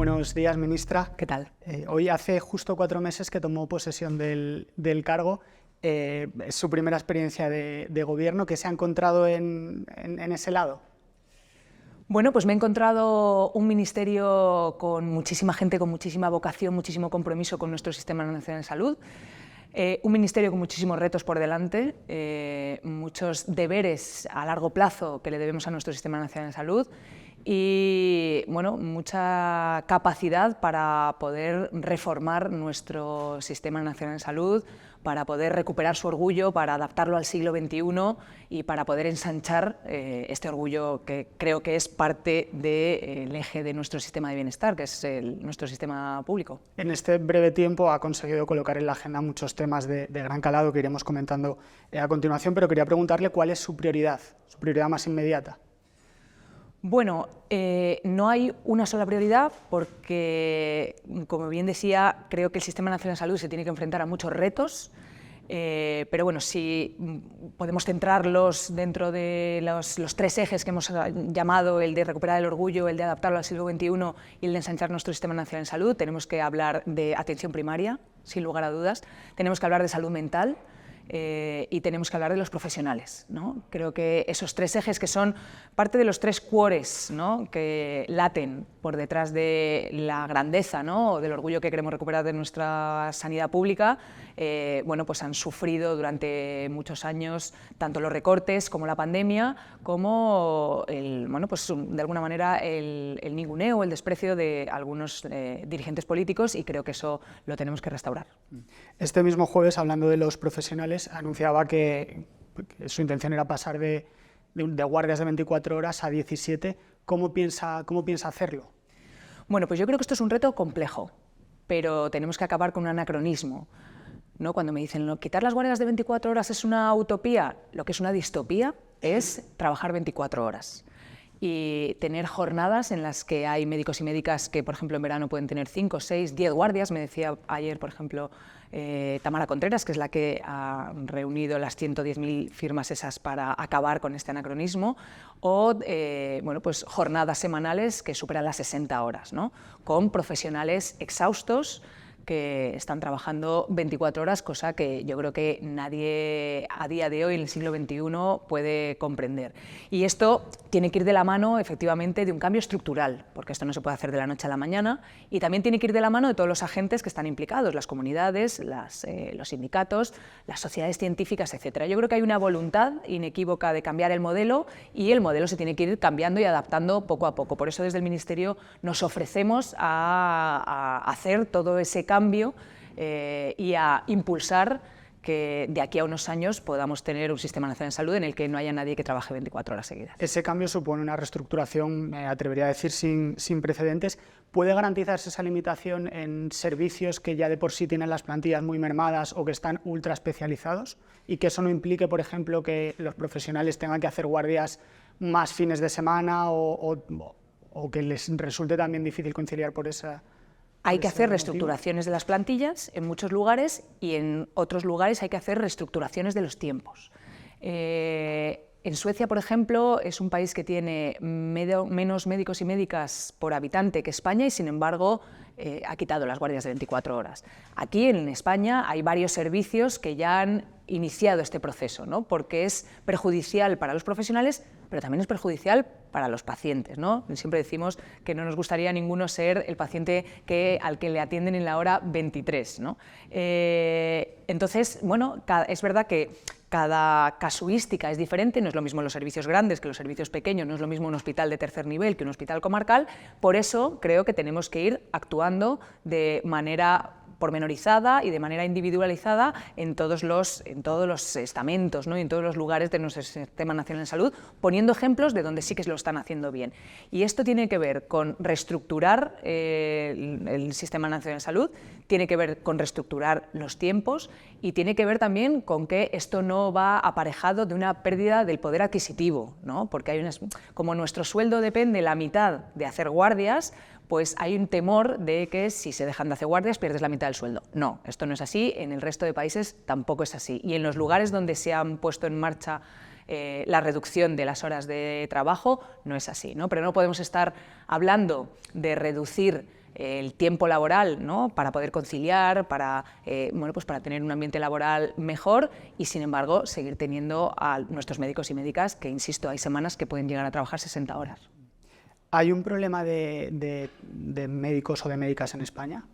Buenos días, ministra. ¿Qué tal? Hoy hace justo 4 meses que tomó posesión del cargo. Es su primera experiencia de gobierno. ¿Qué se ha encontrado en ese lado? Bueno, pues me he encontrado un ministerio con muchísima gente, con muchísima vocación, muchísimo compromiso con nuestro Sistema Nacional de Salud. Un ministerio con muchísimos retos por delante, muchos deberes a largo plazo que le debemos a nuestro Sistema Nacional de Salud y bueno, mucha capacidad para poder reformar nuestro Sistema Nacional de Salud, para poder recuperar su orgullo, para adaptarlo al siglo XXI y para poder ensanchar este orgullo que creo que es parte del eje de nuestro sistema de bienestar, que es nuestro sistema público. En este breve tiempo ha conseguido colocar en la agenda muchos temas de gran calado que iremos comentando a continuación, pero quería preguntarle cuál es su prioridad más inmediata. Bueno, no hay una sola prioridad porque, como bien decía, creo que el Sistema Nacional de Salud se tiene que enfrentar a muchos retos, pero bueno, si podemos centrarlos dentro de los 3 ejes que hemos llamado, el de recuperar el orgullo, el de adaptarlo al siglo XXI y el de ensanchar nuestro Sistema Nacional de Salud, tenemos que hablar de atención primaria, sin lugar a dudas, tenemos que hablar de salud mental, y tenemos que hablar de los profesionales, ¿no? Creo que esos 3 ejes que son parte de los 3 cuores, ¿no?, que laten por detrás de la grandeza, ¿no?, o del orgullo que queremos recuperar de nuestra sanidad pública, bueno, pues han sufrido durante muchos años tanto los recortes como la pandemia, como bueno, pues de alguna manera el ninguneo, el desprecio de algunos dirigentes políticos, y creo que eso lo tenemos que restaurar. Este mismo jueves, hablando de los profesionales, anunciaba que su intención era pasar de guardias de 24 horas a 17. ¿Cómo piensa hacerlo? Bueno, pues yo creo que esto es un reto complejo, pero tenemos que acabar con un anacronismo, ¿no? Cuando me dicen, quitar las guardias de 24 horas es una utopía, lo que es una distopía es trabajar 24 horas. Y tener jornadas en las que hay médicos y médicas que, por ejemplo, en verano pueden tener 5, 6, 10 guardias. Me decía ayer, por ejemplo, Tamara Contreras, que es la que ha reunido las 110.000 firmas esas para acabar con este anacronismo, o bueno, pues jornadas semanales que superan las 60 horas, ¿no?, con profesionales exhaustos que están trabajando 24 horas, cosa que yo creo que nadie a día de hoy, en el siglo XXI, puede comprender. Y esto tiene que ir de la mano, efectivamente, de un cambio estructural, porque esto no se puede hacer de la noche a la mañana, y también tiene que ir de la mano de todos los agentes que están implicados, las comunidades, los sindicatos, las sociedades científicas, etc. Yo creo que hay una voluntad inequívoca de cambiar el modelo, y el modelo se tiene que ir cambiando y adaptando poco a poco. Por eso, desde el Ministerio nos ofrecemos a hacer todo ese cambio y a impulsar que de aquí a unos años podamos tener un Sistema Nacional de Salud en el que no haya nadie que trabaje 24 horas seguidas. Ese cambio supone una reestructuración, me atrevería a decir, sin precedentes. ¿Puede garantizarse esa limitación en servicios que ya de por sí tienen las plantillas muy mermadas o que están ultra especializados? Y que eso no implique, por ejemplo, que los profesionales tengan que hacer guardias más fines de semana o que les resulte también difícil conciliar por esa... Hay que hacer reestructuraciones de las plantillas en muchos lugares, y en otros lugares hay que hacer reestructuraciones de los tiempos. En Suecia, por ejemplo, es un país que tiene menos médicos y médicas por habitante que España, y sin embargo ha quitado las guardias de 24 horas. Aquí en España hay varios servicios que ya han iniciado este proceso, ¿no?, porque es perjudicial para los profesionales, pero también es perjudicial para los pacientes, ¿no? Siempre decimos que no nos gustaría a ninguno ser el paciente al que le atienden en la hora 23, ¿no? Entonces, bueno, es verdad que cada casuística es diferente, no es lo mismo los servicios grandes que los servicios pequeños, no es lo mismo un hospital de tercer nivel que un hospital comarcal. Por eso creo que tenemos que ir actuando de manera pormenorizada y de manera individualizada en todos los estamentos, ¿no?, y en todos los lugares de nuestro Sistema Nacional de Salud, poniendo ejemplos de donde sí que lo están haciendo bien. Y esto tiene que ver con reestructurar el Sistema Nacional de Salud, tiene que ver con reestructurar los tiempos, y tiene que ver también con que esto no va aparejado de una pérdida del poder adquisitivo, ¿no?, porque como nuestro sueldo depende la mitad de hacer guardias, pues hay un temor de que si se dejan de hacer guardias pierdes la mitad del sueldo. No, esto no es así, en el resto de países tampoco es así, y en los lugares donde se han puesto en marcha la reducción de las horas de trabajo no es así, ¿no? Pero no podemos estar hablando de reducir el tiempo laboral, ¿no? Para poder conciliar, para, pues para tener un ambiente laboral mejor y, sin embargo, seguir teniendo a nuestros médicos y médicas que, insisto, hay semanas que pueden llegar a trabajar 60 horas. ¿Hay un problema de médicos o de médicas en España?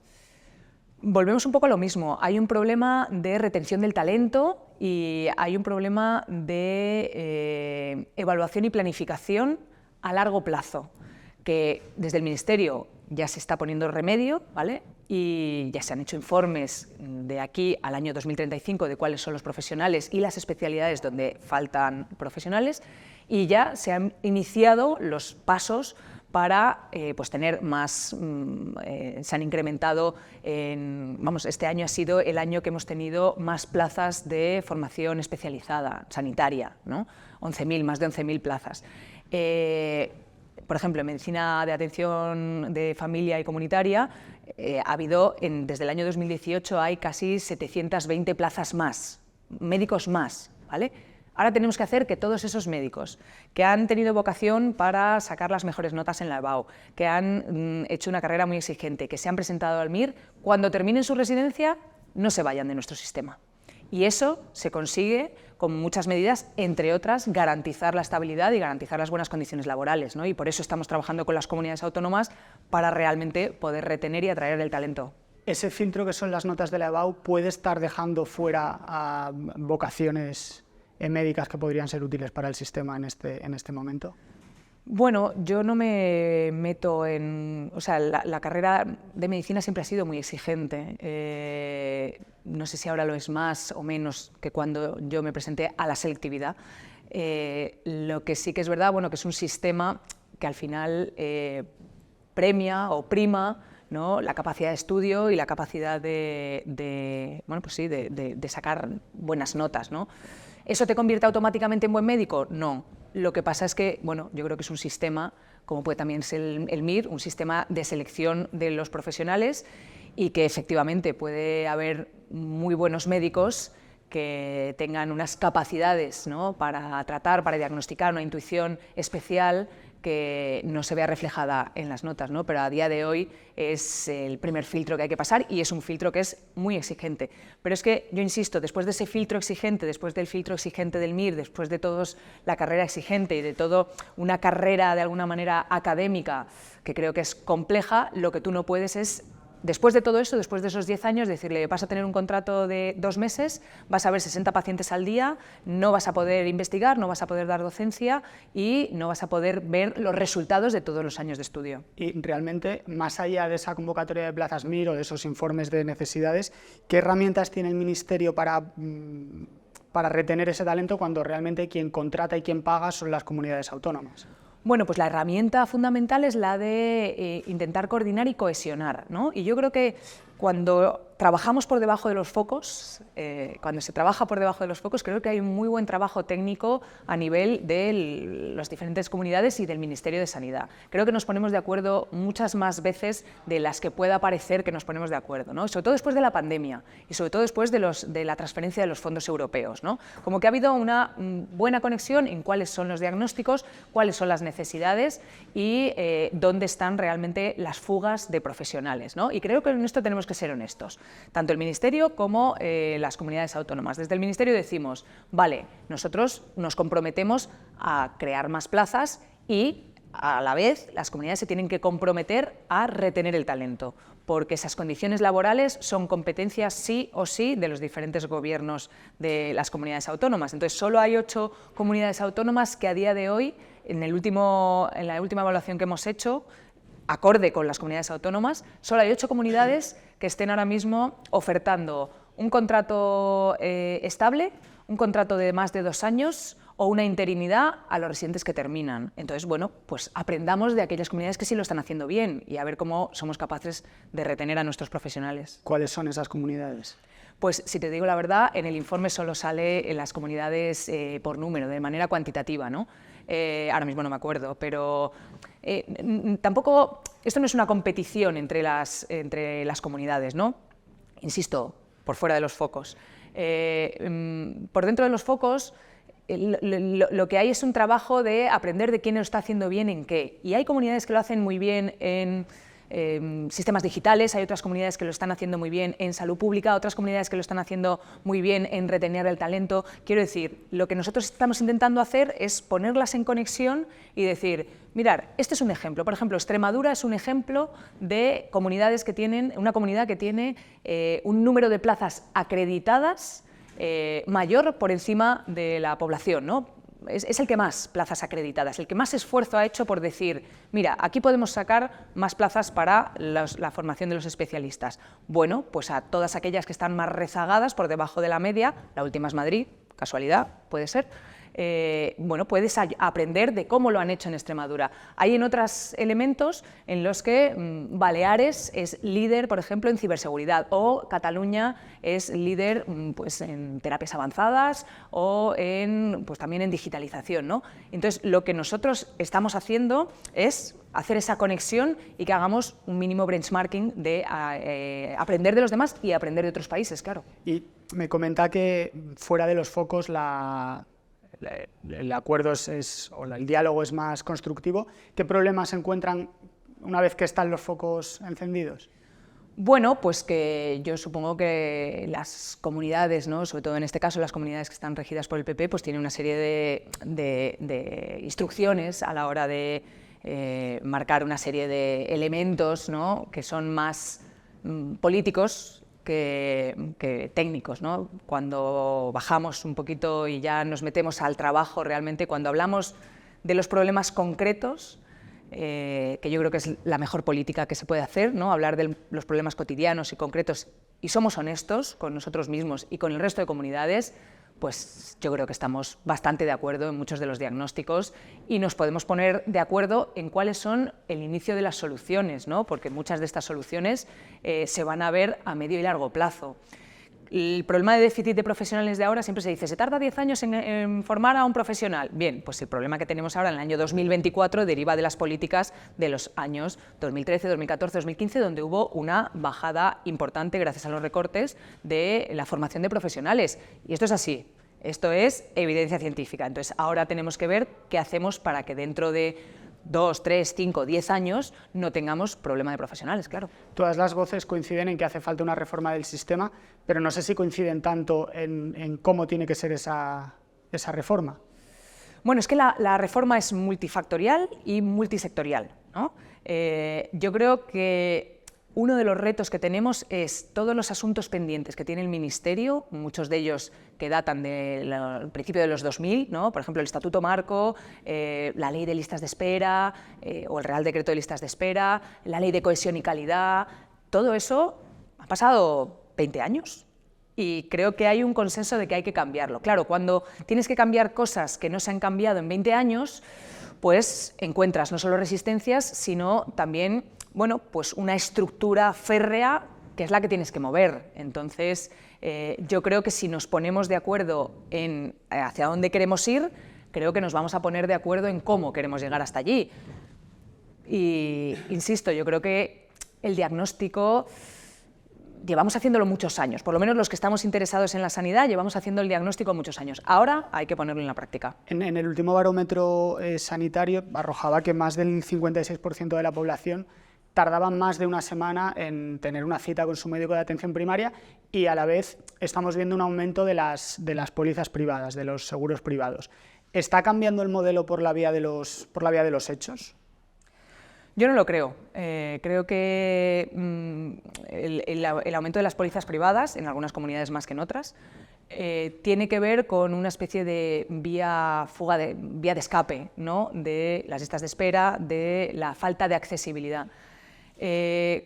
Volvemos un poco a lo mismo. Hay un problema de retención del talento y hay un problema de evaluación y planificación a largo plazo, que desde el Ministerio ya se está poniendo remedio, ¿vale? Y ya se han hecho informes de aquí al año 2035 de cuáles son los profesionales y las especialidades donde faltan profesionales, y ya se han iniciado los pasos para pues tener más, se han incrementado, este año ha sido el año que hemos tenido más plazas de formación especializada, sanitaria, ¿no? 11.000, más de 11.000 plazas. Por ejemplo, en medicina de atención de familia y comunitaria, ha habido, desde el año 2018 hay casi 720 plazas más, médicos más, ¿vale? Ahora tenemos que hacer que todos esos médicos que han tenido vocación para sacar las mejores notas en la EBAU, que han hecho una carrera muy exigente, que se han presentado al MIR, cuando terminen su residencia no se vayan de nuestro sistema. Y eso se consigue con muchas medidas, entre otras, garantizar la estabilidad y garantizar las buenas condiciones laborales, ¿no? Y por eso estamos trabajando con las comunidades autónomas para realmente poder retener y atraer el talento. ¿Ese filtro que son las notas de la EBAU puede estar dejando fuera a vocaciones médicas que podrían ser útiles para el sistema en este momento? Bueno, yo no me meto en... O sea, la carrera de medicina siempre ha sido muy exigente. No sé si ahora lo es más o menos que cuando yo me presenté a la selectividad. Lo que sí que es verdad, bueno, que es un sistema que al final premia o prima, ¿no?, la capacidad de estudio y la capacidad de sacar buenas notas, ¿no? ¿Eso te convierte automáticamente en buen médico? No. Lo que pasa es que, bueno, yo creo que es un sistema, como puede también ser el MIR, un sistema de selección de los profesionales, y que efectivamente puede haber muy buenos médicos que tengan unas capacidades, ¿no?, para tratar, para diagnosticar, una intuición especial que no se vea reflejada en las notas, ¿no? Pero a día de hoy es el primer filtro que hay que pasar y es un filtro que es muy exigente. Pero es que, yo insisto, después de ese filtro exigente, después del filtro exigente del MIR, después de todos la carrera exigente y de todo una carrera de alguna manera académica que creo que es compleja, lo que tú no puedes es, después de todo eso, después de esos 10 años, decirle, vas a tener un contrato de 2 meses, vas a ver 60 pacientes al día, no vas a poder investigar, no vas a poder dar docencia y no vas a poder ver los resultados de todos los años de estudio. Y realmente, más allá de esa convocatoria de plazas MIR o de esos informes de necesidades, ¿qué herramientas tiene el Ministerio para retener ese talento cuando realmente quien contrata y quien paga son las comunidades autónomas? Bueno, pues la herramienta fundamental es la de intentar coordinar y cohesionar, ¿no? Y yo creo que cuando trabajamos por debajo de los focos, cuando se trabaja por debajo de los focos, creo que hay un muy buen trabajo técnico a nivel de las diferentes comunidades y del Ministerio de Sanidad. Creo que nos ponemos de acuerdo muchas más veces de las que pueda parecer que nos ponemos de acuerdo, ¿no? Sobre todo después de la pandemia y sobre todo después de la transferencia de los fondos europeos, ¿no? Como que ha habido una buena conexión en cuáles son los diagnósticos, cuáles son las necesidades y dónde están realmente las fugas de profesionales, ¿no? Y creo que en esto tenemos que ser honestos, tanto el Ministerio como las comunidades autónomas. Desde el Ministerio decimos, vale, nosotros nos comprometemos a crear más plazas y a la vez las comunidades se tienen que comprometer a retener el talento, porque esas condiciones laborales son competencias sí o sí de los diferentes gobiernos de las comunidades autónomas. Entonces, solo hay 8 comunidades autónomas que a día de hoy, en la última evaluación que hemos hecho, acorde con las comunidades autónomas, solo hay 8 comunidades que estén ahora mismo ofertando un contrato estable, un contrato de más de 2 años o una interinidad a los residentes que terminan. Entonces, bueno, pues aprendamos de aquellas comunidades que sí lo están haciendo bien y a ver cómo somos capaces de retener a nuestros profesionales. ¿Cuáles son esas comunidades? Pues, si te digo la verdad, en el informe solo sale en las comunidades por número, de manera cuantitativa, ¿no? Ahora mismo no me acuerdo, pero tampoco, esto no es una competición entre las comunidades, ¿no? Insisto, por fuera de los focos. Por dentro de los focos, lo que hay es un trabajo de aprender de quién lo está haciendo bien en qué. Y hay comunidades que lo hacen muy bien en sistemas digitales, hay otras comunidades que lo están haciendo muy bien en salud pública, otras comunidades que lo están haciendo muy bien en retener el talento. Quiero decir, lo que nosotros estamos intentando hacer es ponerlas en conexión y decir, mirad, este es un ejemplo. Por ejemplo, Extremadura es un ejemplo de comunidades que tienen, una comunidad que tiene un número de plazas acreditadas mayor por encima de la población, ¿no? Es el que más plazas acreditadas, el que más esfuerzo ha hecho por decir, mira, aquí podemos sacar más plazas para la formación de los especialistas. Bueno, pues a todas aquellas que están más rezagadas por debajo de la media, la última es Madrid, casualidad, puede ser, bueno, puedes aprender de cómo lo han hecho en Extremadura. Hay en otros elementos en los que Baleares es líder, por ejemplo, en ciberseguridad, o Cataluña es líder pues, en terapias avanzadas o pues, también en digitalización, ¿no? Entonces, lo que nosotros estamos haciendo es hacer esa conexión y que hagamos un mínimo benchmarking de aprender de los demás y aprender de otros países, claro. Y me comenta que fuera de los focos el acuerdo o el diálogo es más constructivo. ¿Qué problemas se encuentran una vez que están los focos encendidos? Bueno, pues que yo supongo que las comunidades, ¿no? Sobre todo en este caso las comunidades que están regidas por el PP, pues tienen una serie de instrucciones a la hora de marcar una serie de elementos, ¿no? Que son más políticos que técnicos, ¿no? Cuando bajamos un poquito y ya nos metemos al trabajo realmente, cuando hablamos de los problemas concretos, que yo creo que es la mejor política que se puede hacer, ¿no? Hablar de los problemas cotidianos y concretos, y somos honestos con nosotros mismos y con el resto de comunidades, pues yo creo que estamos bastante de acuerdo en muchos de los diagnósticos y nos podemos poner de acuerdo en cuáles son el inicio de las soluciones, ¿no? Porque muchas de estas soluciones se van a ver a medio y largo plazo. El problema de déficit de profesionales de ahora siempre se dice, se tarda 10 años en formar a un profesional. Bien, pues el problema que tenemos ahora en el año 2024 deriva de las políticas de los años 2013, 2014, 2015, donde hubo una bajada importante gracias a los recortes de la formación de profesionales. Y esto es así, esto es evidencia científica. Entonces ahora tenemos que ver qué hacemos para que dentro de 2, 3, 5, 10 años no tengamos problema de profesionales, claro. Todas las voces coinciden en que hace falta una reforma del sistema, pero no sé si coinciden tanto en cómo tiene que ser esa reforma. Bueno, es que la reforma es multifactorial y multisectorial, ¿no? Yo creo que uno de los retos que tenemos es todos los asuntos pendientes que tiene el Ministerio, muchos de ellos que datan del principio de los 2000, ¿no? Por ejemplo, el Estatuto Marco, la Ley de Listas de Espera o el Real Decreto de Listas de Espera, la Ley de Cohesión y Calidad, todo eso ha pasado 20 años. Y creo que hay un consenso de que hay que cambiarlo. Claro, cuando tienes que cambiar cosas que no se han cambiado en 20 años, pues encuentras no solo resistencias, sino también, bueno, pues una estructura férrea que es la que tienes que mover. Entonces, yo creo que si nos ponemos de acuerdo en hacia dónde queremos ir, creo que nos vamos a poner de acuerdo en cómo queremos llegar hasta allí. Y, insisto, yo creo que el diagnóstico llevamos haciéndolo muchos años, por lo menos los que estamos interesados en la sanidad llevamos haciendo el diagnóstico muchos años. Ahora hay que ponerlo en la práctica. En el último barómetro sanitario arrojaba que más del 56% de la población tardaban más de una semana en tener una cita con su médico de atención primaria y a la vez estamos viendo un aumento de las pólizas privadas, de los seguros privados. ¿Está cambiando el modelo por la vía de los hechos? Yo no lo creo. Creo que el aumento de las pólizas privadas, en algunas comunidades más que en otras, tiene que ver con una especie de vía de escape, ¿no? De las listas de espera, de la falta de accesibilidad.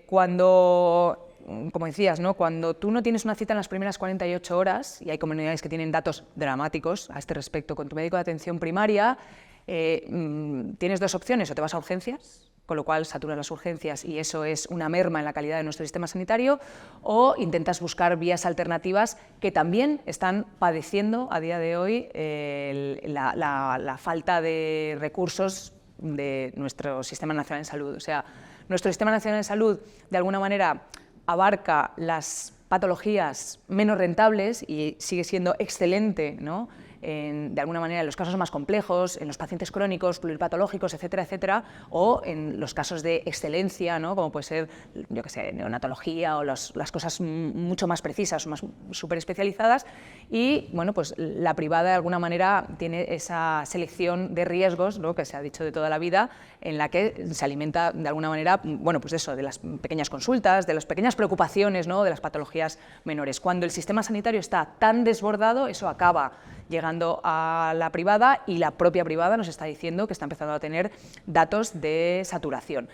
Cuando, como decías, ¿no? Cuando tú no tienes una cita en las primeras 48 horas, y hay comunidades que tienen datos dramáticos a este respecto con tu médico de atención primaria, tienes dos opciones: o te vas a urgencias, con lo cual saturas las urgencias y eso es una merma en la calidad de nuestro sistema sanitario, o intentas buscar vías alternativas que también están padeciendo a día de hoy la falta de recursos de nuestro Sistema Nacional de Salud. O sea, nuestro Sistema Nacional de Salud de alguna manera abarca las patologías menos rentables y sigue siendo excelente, ¿no? de alguna manera en los casos más complejos, en los pacientes crónicos, pluripatológicos, etcétera, etcétera, o en los casos de excelencia, ¿no? Como puede ser, yo qué sé, neonatología o las cosas mucho más precisas, más súper especializadas, y bueno, pues la privada de alguna manera tiene esa selección de riesgos, ¿no? Que se ha dicho de toda la vida, en la que se alimenta de alguna manera, bueno, pues eso, de las pequeñas consultas, de las pequeñas preocupaciones, ¿no? De las patologías menores. Cuando el sistema sanitario está tan desbordado, eso acaba llegando a la privada, y la propia privada nos está diciendo que está empezando a tener datos de saturación.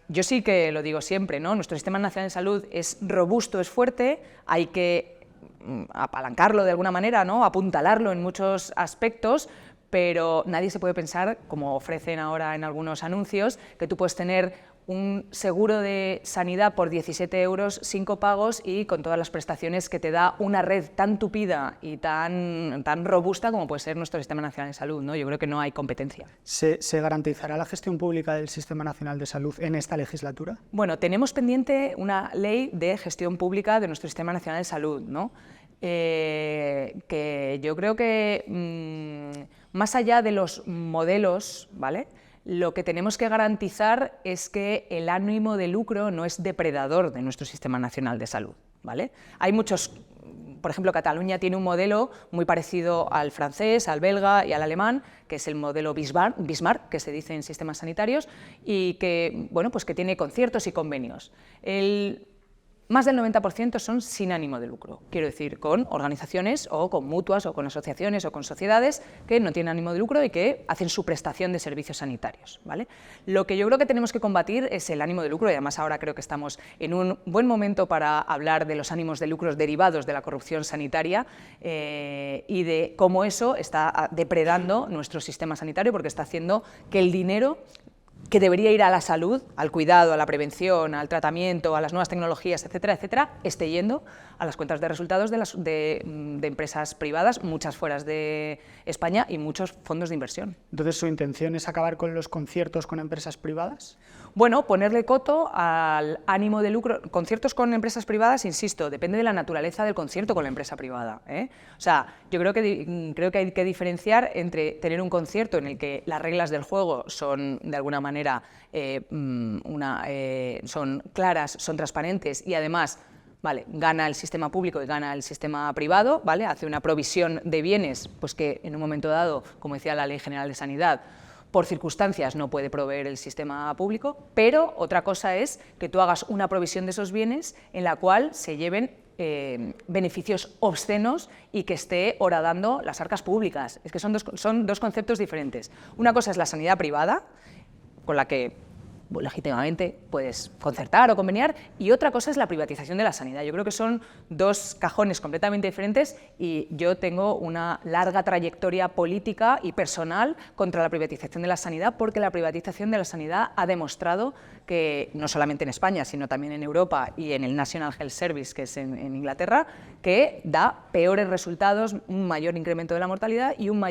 Yo sí que lo digo siempre, ¿no? Nuestro Sistema Nacional de Salud es robusto, es fuerte, hay que apalancarlo de alguna manera, ¿no? Apuntalarlo en muchos aspectos, pero nadie se puede pensar, como ofrecen ahora en algunos anuncios, que tú puedes tener un seguro de sanidad por 17 euros sin copagos y con todas las prestaciones que te da una red tan tupida y tan robusta como puede ser nuestro Sistema Nacional de Salud, ¿no? Yo creo que no hay competencia. ¿Se garantizará la gestión pública del Sistema Nacional de Salud en esta legislatura? Bueno, tenemos pendiente una ley de gestión pública de nuestro Sistema Nacional de Salud, ¿no? Que yo creo que más allá de los modelos, ¿vale?, lo que tenemos que garantizar es que el ánimo de lucro no es depredador de nuestro Sistema Nacional de Salud, ¿vale? Hay muchos, por ejemplo, Cataluña tiene un modelo muy parecido al francés, al belga y al alemán, que es el modelo Bismarck, que se dice en sistemas sanitarios, y que, bueno, pues que tiene conciertos y convenios. Más del 90% son sin ánimo de lucro, quiero decir, con organizaciones o con mutuas o con asociaciones o con sociedades que no tienen ánimo de lucro y que hacen su prestación de servicios sanitarios, ¿vale? Lo que yo creo que tenemos que combatir es el ánimo de lucro, y además ahora creo que estamos en un buen momento para hablar de los ánimos de lucros derivados de la corrupción sanitaria y de cómo eso está depredando nuestro sistema sanitario, porque está haciendo que el dinero que debería ir a la salud, al cuidado, a la prevención, al tratamiento, a las nuevas tecnologías, etcétera, etcétera, esté yendo a las cuentas de resultados de empresas privadas, muchas fuera de España, y muchos fondos de inversión. Entonces, ¿su intención es acabar con los conciertos con empresas privadas? Bueno, ponerle coto al ánimo de lucro. Conciertos con empresas privadas, insisto, depende de la naturaleza del concierto con la empresa privada, ¿eh? O sea, yo creo que hay que diferenciar entre tener un concierto en el que las reglas del juego son, de alguna manera, son claras, son transparentes, y además, vale, gana el sistema público y gana el sistema privado, ¿vale? Hace una provisión de bienes, pues que en un momento dado, como decía la Ley General de Sanidad, por circunstancias no puede proveer el sistema público, pero otra cosa es que tú hagas una provisión de esos bienes en la cual se lleven beneficios obscenos y que esté horadando las arcas públicas. Es que son dos conceptos diferentes. Una cosa es la sanidad privada, con la que legítimamente puedes concertar o conveniar, y otra cosa es la privatización de la sanidad. Yo creo que son dos cajones completamente diferentes, y yo tengo una larga trayectoria política y personal contra la privatización de la sanidad, porque la privatización de la sanidad ha demostrado que, no solamente en España, sino también en Europa y en el National Health Service, que es en Inglaterra, que da peores resultados, un mayor incremento de la mortalidad y una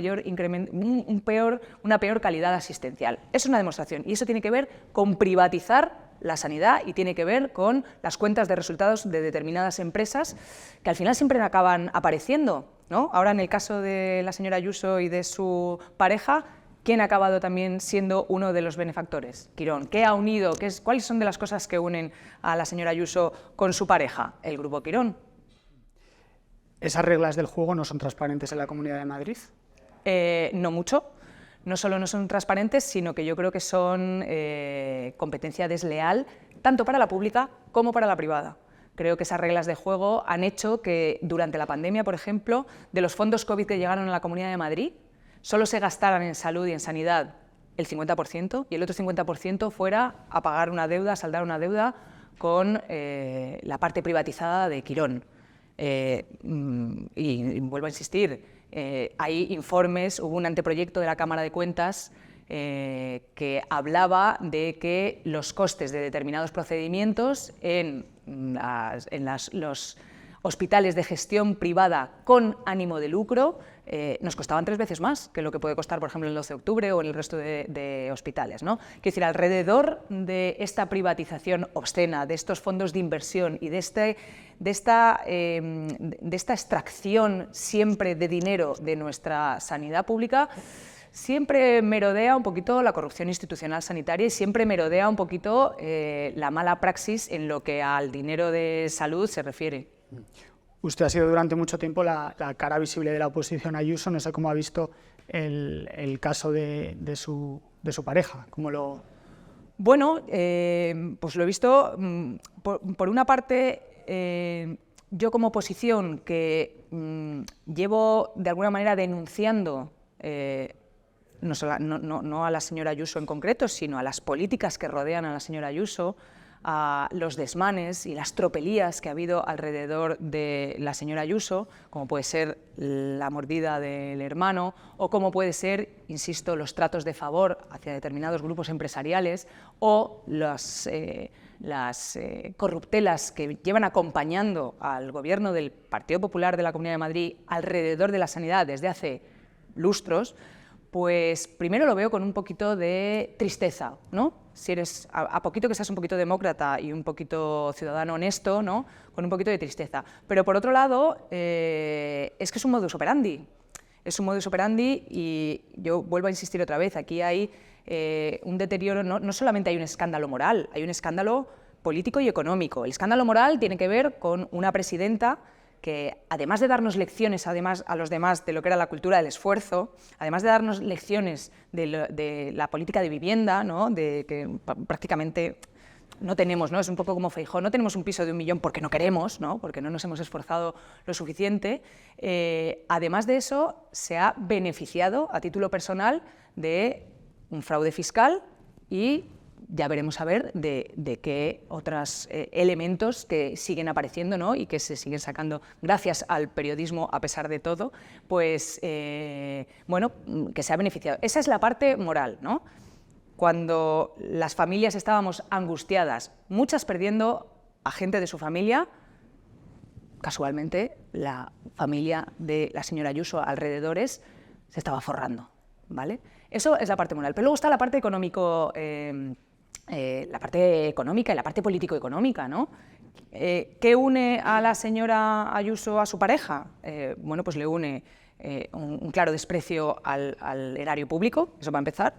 peor calidad asistencial. Es una demostración, y eso tiene que ver con privatizar la sanidad y tiene que ver con las cuentas de resultados de determinadas empresas que al final siempre acaban apareciendo, ¿no? Ahora, en el caso de la señora Ayuso y de su pareja, ¿quién ha acabado también siendo uno de los benefactores? Quirón. ¿Qué ha unido? ¿Cuáles son de las cosas que unen a la señora Ayuso con su pareja? El Grupo Quirón. ¿Esas reglas del juego no son transparentes en la Comunidad de Madrid? No mucho. No solo no son transparentes, sino que yo creo que son competencia desleal, tanto para la pública como para la privada. Creo que esas reglas de juego han hecho que durante la pandemia, por ejemplo, de los fondos COVID que llegaron a la Comunidad de Madrid, solo se gastaran en salud y en sanidad el 50%, y el otro 50% fuera a pagar una deuda, a saldar una deuda con la parte privatizada de Quirón. Y vuelvo a insistir, hay informes, hubo un anteproyecto de la Cámara de Cuentas que hablaba de que los costes de determinados procedimientos en los hospitales de gestión privada con ánimo de lucro nos costaban 3 veces más que lo que puede costar, por ejemplo, el 12 de octubre o en el resto de hospitales, ¿no? Quiero decir, alrededor de esta privatización obscena, de estos fondos de inversión y de esta extracción siempre de dinero de nuestra sanidad pública, siempre merodea un poquito la corrupción institucional sanitaria y siempre merodea un poquito la mala praxis en lo que al dinero de salud se refiere. Usted ha sido durante mucho tiempo la cara visible de la oposición a Ayuso. No sé cómo ha visto el caso de su pareja. ¿Cómo lo...? Bueno, pues lo he visto, por una parte, yo como oposición que llevo de alguna manera denunciando, no a la señora Ayuso en concreto, sino a las políticas que rodean a la señora Ayuso, a los desmanes y las tropelías que ha habido alrededor de la señora Ayuso, como puede ser la mordida del hermano o como puede ser, insisto, los tratos de favor hacia determinados grupos empresariales o las corruptelas que llevan acompañando al gobierno del Partido Popular de la Comunidad de Madrid alrededor de la sanidad desde hace lustros. Pues primero lo veo con un poquito de tristeza, ¿no? Si eres, a poquito que seas un poquito demócrata y un poquito ciudadano honesto, ¿no? Con un poquito de tristeza. Pero por otro lado, es que es un modus operandi. Es un modus operandi y yo vuelvo a insistir otra vez, aquí hay un deterioro, no solamente hay un escándalo moral, hay un escándalo político y económico. El escándalo moral tiene que ver con una presidenta que, además de darnos lecciones a los demás de lo que era la cultura del esfuerzo, además de darnos lecciones de la política de vivienda, ¿no? De que prácticamente no tenemos, ¿no? Es un poco como Feijóo, no tenemos un piso de 1 millón porque no queremos, ¿no? Porque no nos hemos esforzado lo suficiente. Además de eso, se ha beneficiado a título personal de un fraude fiscal y ya veremos a ver de qué otros elementos que siguen apareciendo, ¿no? Y que se siguen sacando gracias al periodismo a pesar de todo, pues bueno, que se ha beneficiado. Esa es la parte moral, ¿no? Cuando las familias estábamos angustiadas, muchas perdiendo a gente de su familia, casualmente la familia de la señora Ayuso alrededores se estaba forrando, ¿vale? Eso es la parte moral. Pero luego está la parte económica y la parte político-económica, ¿no? ¿Qué une a la señora Ayuso a su pareja? Bueno, pues le une un claro desprecio al erario público, eso para empezar.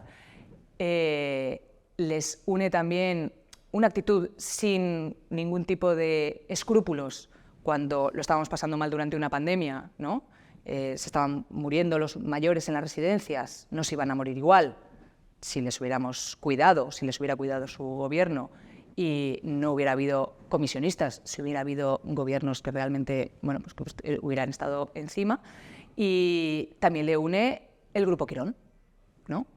Les une también una actitud sin ningún tipo de escrúpulos cuando lo estábamos pasando mal durante una pandemia, ¿no? Se estaban muriendo los mayores en las residencias, no se iban a morir igual si les hubiéramos cuidado, si les hubiera cuidado su gobierno y no hubiera habido comisionistas, si hubiera habido gobiernos que realmente, bueno, pues que hubieran estado encima. Y también le une el Grupo Quirón, ¿no?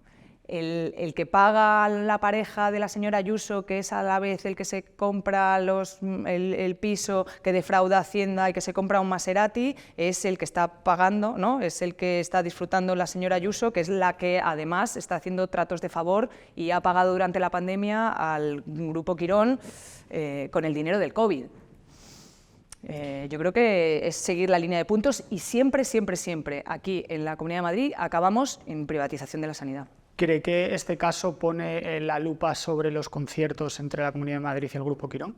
El que paga la pareja de la señora Ayuso, que es a la vez el que se compra el piso, que defrauda Hacienda y que se compra un Maserati, es el que está pagando, ¿no? Es el que está disfrutando la señora Ayuso, que es la que además está haciendo tratos de favor y ha pagado durante la pandemia al Grupo Quirón con el dinero del COVID. Yo creo que es seguir la línea de puntos y siempre, siempre, siempre aquí en la Comunidad de Madrid acabamos en privatización de la sanidad. ¿Cree que este caso pone la lupa sobre los conciertos entre la Comunidad de Madrid y el Grupo Quirón?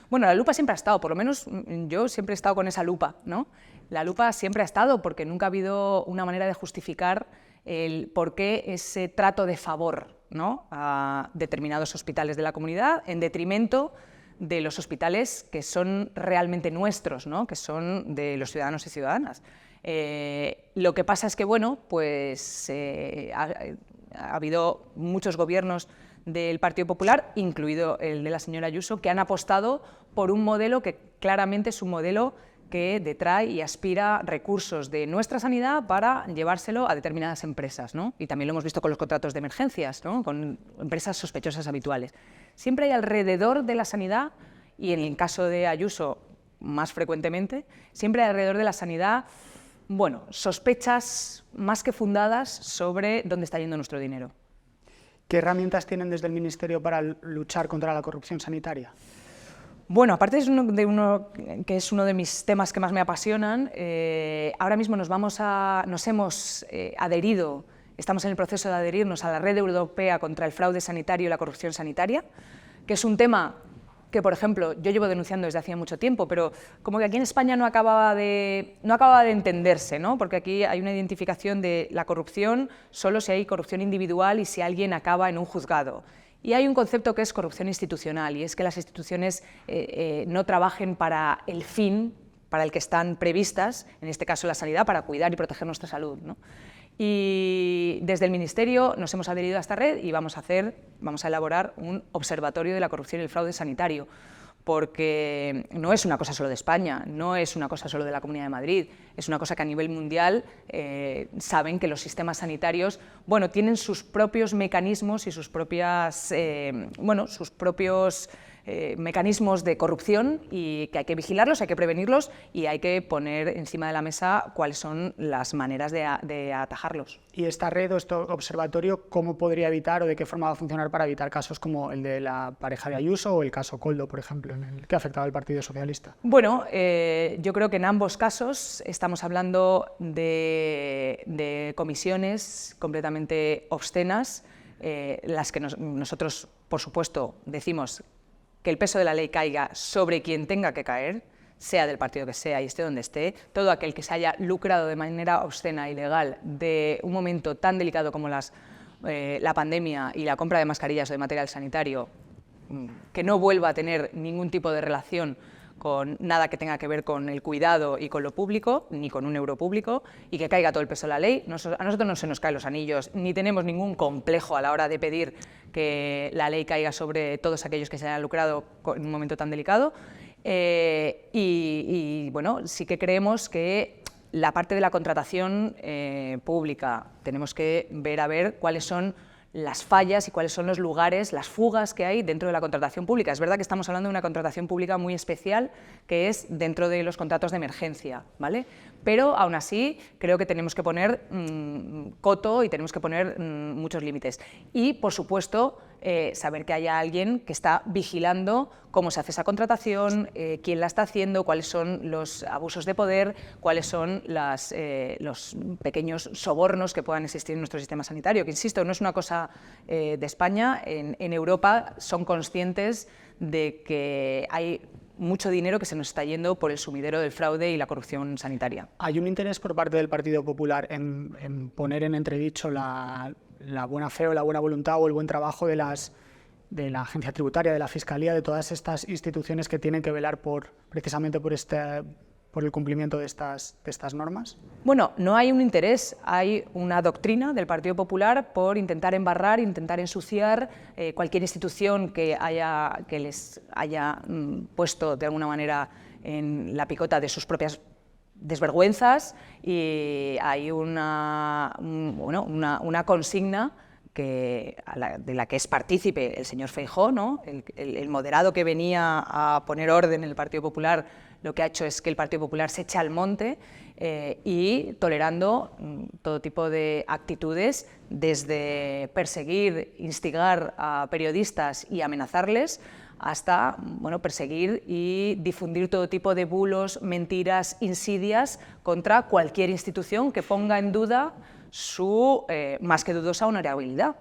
Bueno, la lupa siempre ha estado, por lo menos yo siempre he estado con esa lupa, ¿no? La lupa siempre ha estado porque nunca ha habido una manera de justificar el por qué ese trato de favor, ¿no? A determinados hospitales de la comunidad en detrimento de los hospitales que son realmente nuestros, ¿no? Que son de los ciudadanos y ciudadanas. Lo que pasa es que, bueno, pues ha habido muchos gobiernos del Partido Popular, incluido el de la señora Ayuso, que han apostado por un modelo que claramente es un modelo que detrae y aspira recursos de nuestra sanidad para llevárselo a determinadas empresas, ¿no? Y también lo hemos visto con los contratos de emergencias, ¿no? Con empresas sospechosas habituales. Siempre hay alrededor de la sanidad, y en el caso de Ayuso más frecuentemente, siempre hay alrededor de la sanidad, bueno, sospechas más que fundadas sobre dónde está yendo nuestro dinero. ¿Qué herramientas tienen desde el Ministerio para luchar contra la corrupción sanitaria? Bueno, aparte que es uno de mis temas que más me apasionan, ahora mismo nos hemos adherido, estamos en el proceso de adherirnos a la Red Europea contra el Fraude Sanitario y la Corrupción Sanitaria, que es un tema que, por ejemplo, yo llevo denunciando desde hacía mucho tiempo, pero como que aquí en España no acababa de entenderse, ¿no? Porque aquí hay una identificación de la corrupción solo si hay corrupción individual y si alguien acaba en un juzgado. Y hay un concepto que es corrupción institucional, y es que las instituciones no trabajen para el fin para el que están previstas, en este caso la sanidad, para cuidar y proteger nuestra salud, ¿no? Y desde el Ministerio nos hemos adherido a esta red y vamos a elaborar un observatorio de la corrupción y el fraude sanitario, porque no es una cosa solo de España, no es una cosa solo de la Comunidad de Madrid, es una cosa que a nivel mundial saben que los sistemas sanitarios, bueno, tienen sus propios mecanismos y sus propios mecanismos de corrupción, y que hay que vigilarlos, hay que prevenirlos y hay que poner encima de la mesa cuáles son las maneras de atajarlos. ¿Y esta red o este observatorio cómo podría evitar o de qué forma va a funcionar para evitar casos como el de la pareja de Ayuso o el caso Koldo, por ejemplo, en el que ha afectado al Partido Socialista? Bueno, yo creo que en ambos casos estamos hablando de comisiones completamente obscenas, las que nosotros, por supuesto, decimos que el peso de la ley caiga sobre quien tenga que caer, sea del partido que sea y esté donde esté. Todo aquel que se haya lucrado de manera obscena y ilegal de un momento tan delicado como la pandemia y la compra de mascarillas o de material sanitario, que no vuelva a tener ningún tipo de relación con nada que tenga que ver con el cuidado y con lo público, ni con un euro público, y que caiga todo el peso de la ley. A nosotros no se nos caen los anillos, ni tenemos ningún complejo a la hora de pedir que la ley caiga sobre todos aquellos que se hayan lucrado en un momento tan delicado. Bueno, sí que creemos que la parte de la contratación pública tenemos que ver a ver cuáles son las fallas y cuáles son los lugares, las fugas que hay dentro de la contratación pública. Es verdad que estamos hablando de una contratación pública muy especial, que es dentro de los contratos de emergencia, ¿vale? Pero aún así creo que tenemos que poner coto y tenemos que poner muchos límites. Y, por supuesto, saber que haya alguien que está vigilando cómo se hace esa contratación, quién la está haciendo, cuáles son los abusos de poder, cuáles son los pequeños sobornos que puedan existir en nuestro sistema sanitario, que, insisto, no es una cosa de España. En Europa son conscientes de que hay mucho dinero que se nos está yendo por el sumidero del fraude y la corrupción sanitaria. ¿Hay un interés por parte del Partido Popular en poner en entredicho la buena fe o la buena voluntad o el buen trabajo de la Agencia Tributaria, de la Fiscalía, de todas estas instituciones que tienen que velar precisamente por el cumplimiento de estas normas? Bueno, no hay un interés, hay una doctrina del Partido Popular por intentar embarrar, intentar ensuciar cualquier institución que les haya puesto de alguna manera en la picota de sus propias desvergüenzas, y hay una consigna de la que es partícipe el señor Feijóo, ¿no? El moderado que venía a poner orden en el Partido Popular, lo que ha hecho es que el Partido Popular se eche al monte y tolerando todo tipo de actitudes, desde perseguir, instigar a periodistas y amenazarles, hasta perseguir y difundir todo tipo de bulos, mentiras, insidias contra cualquier institución que ponga en duda su más que dudosa honorabilidad.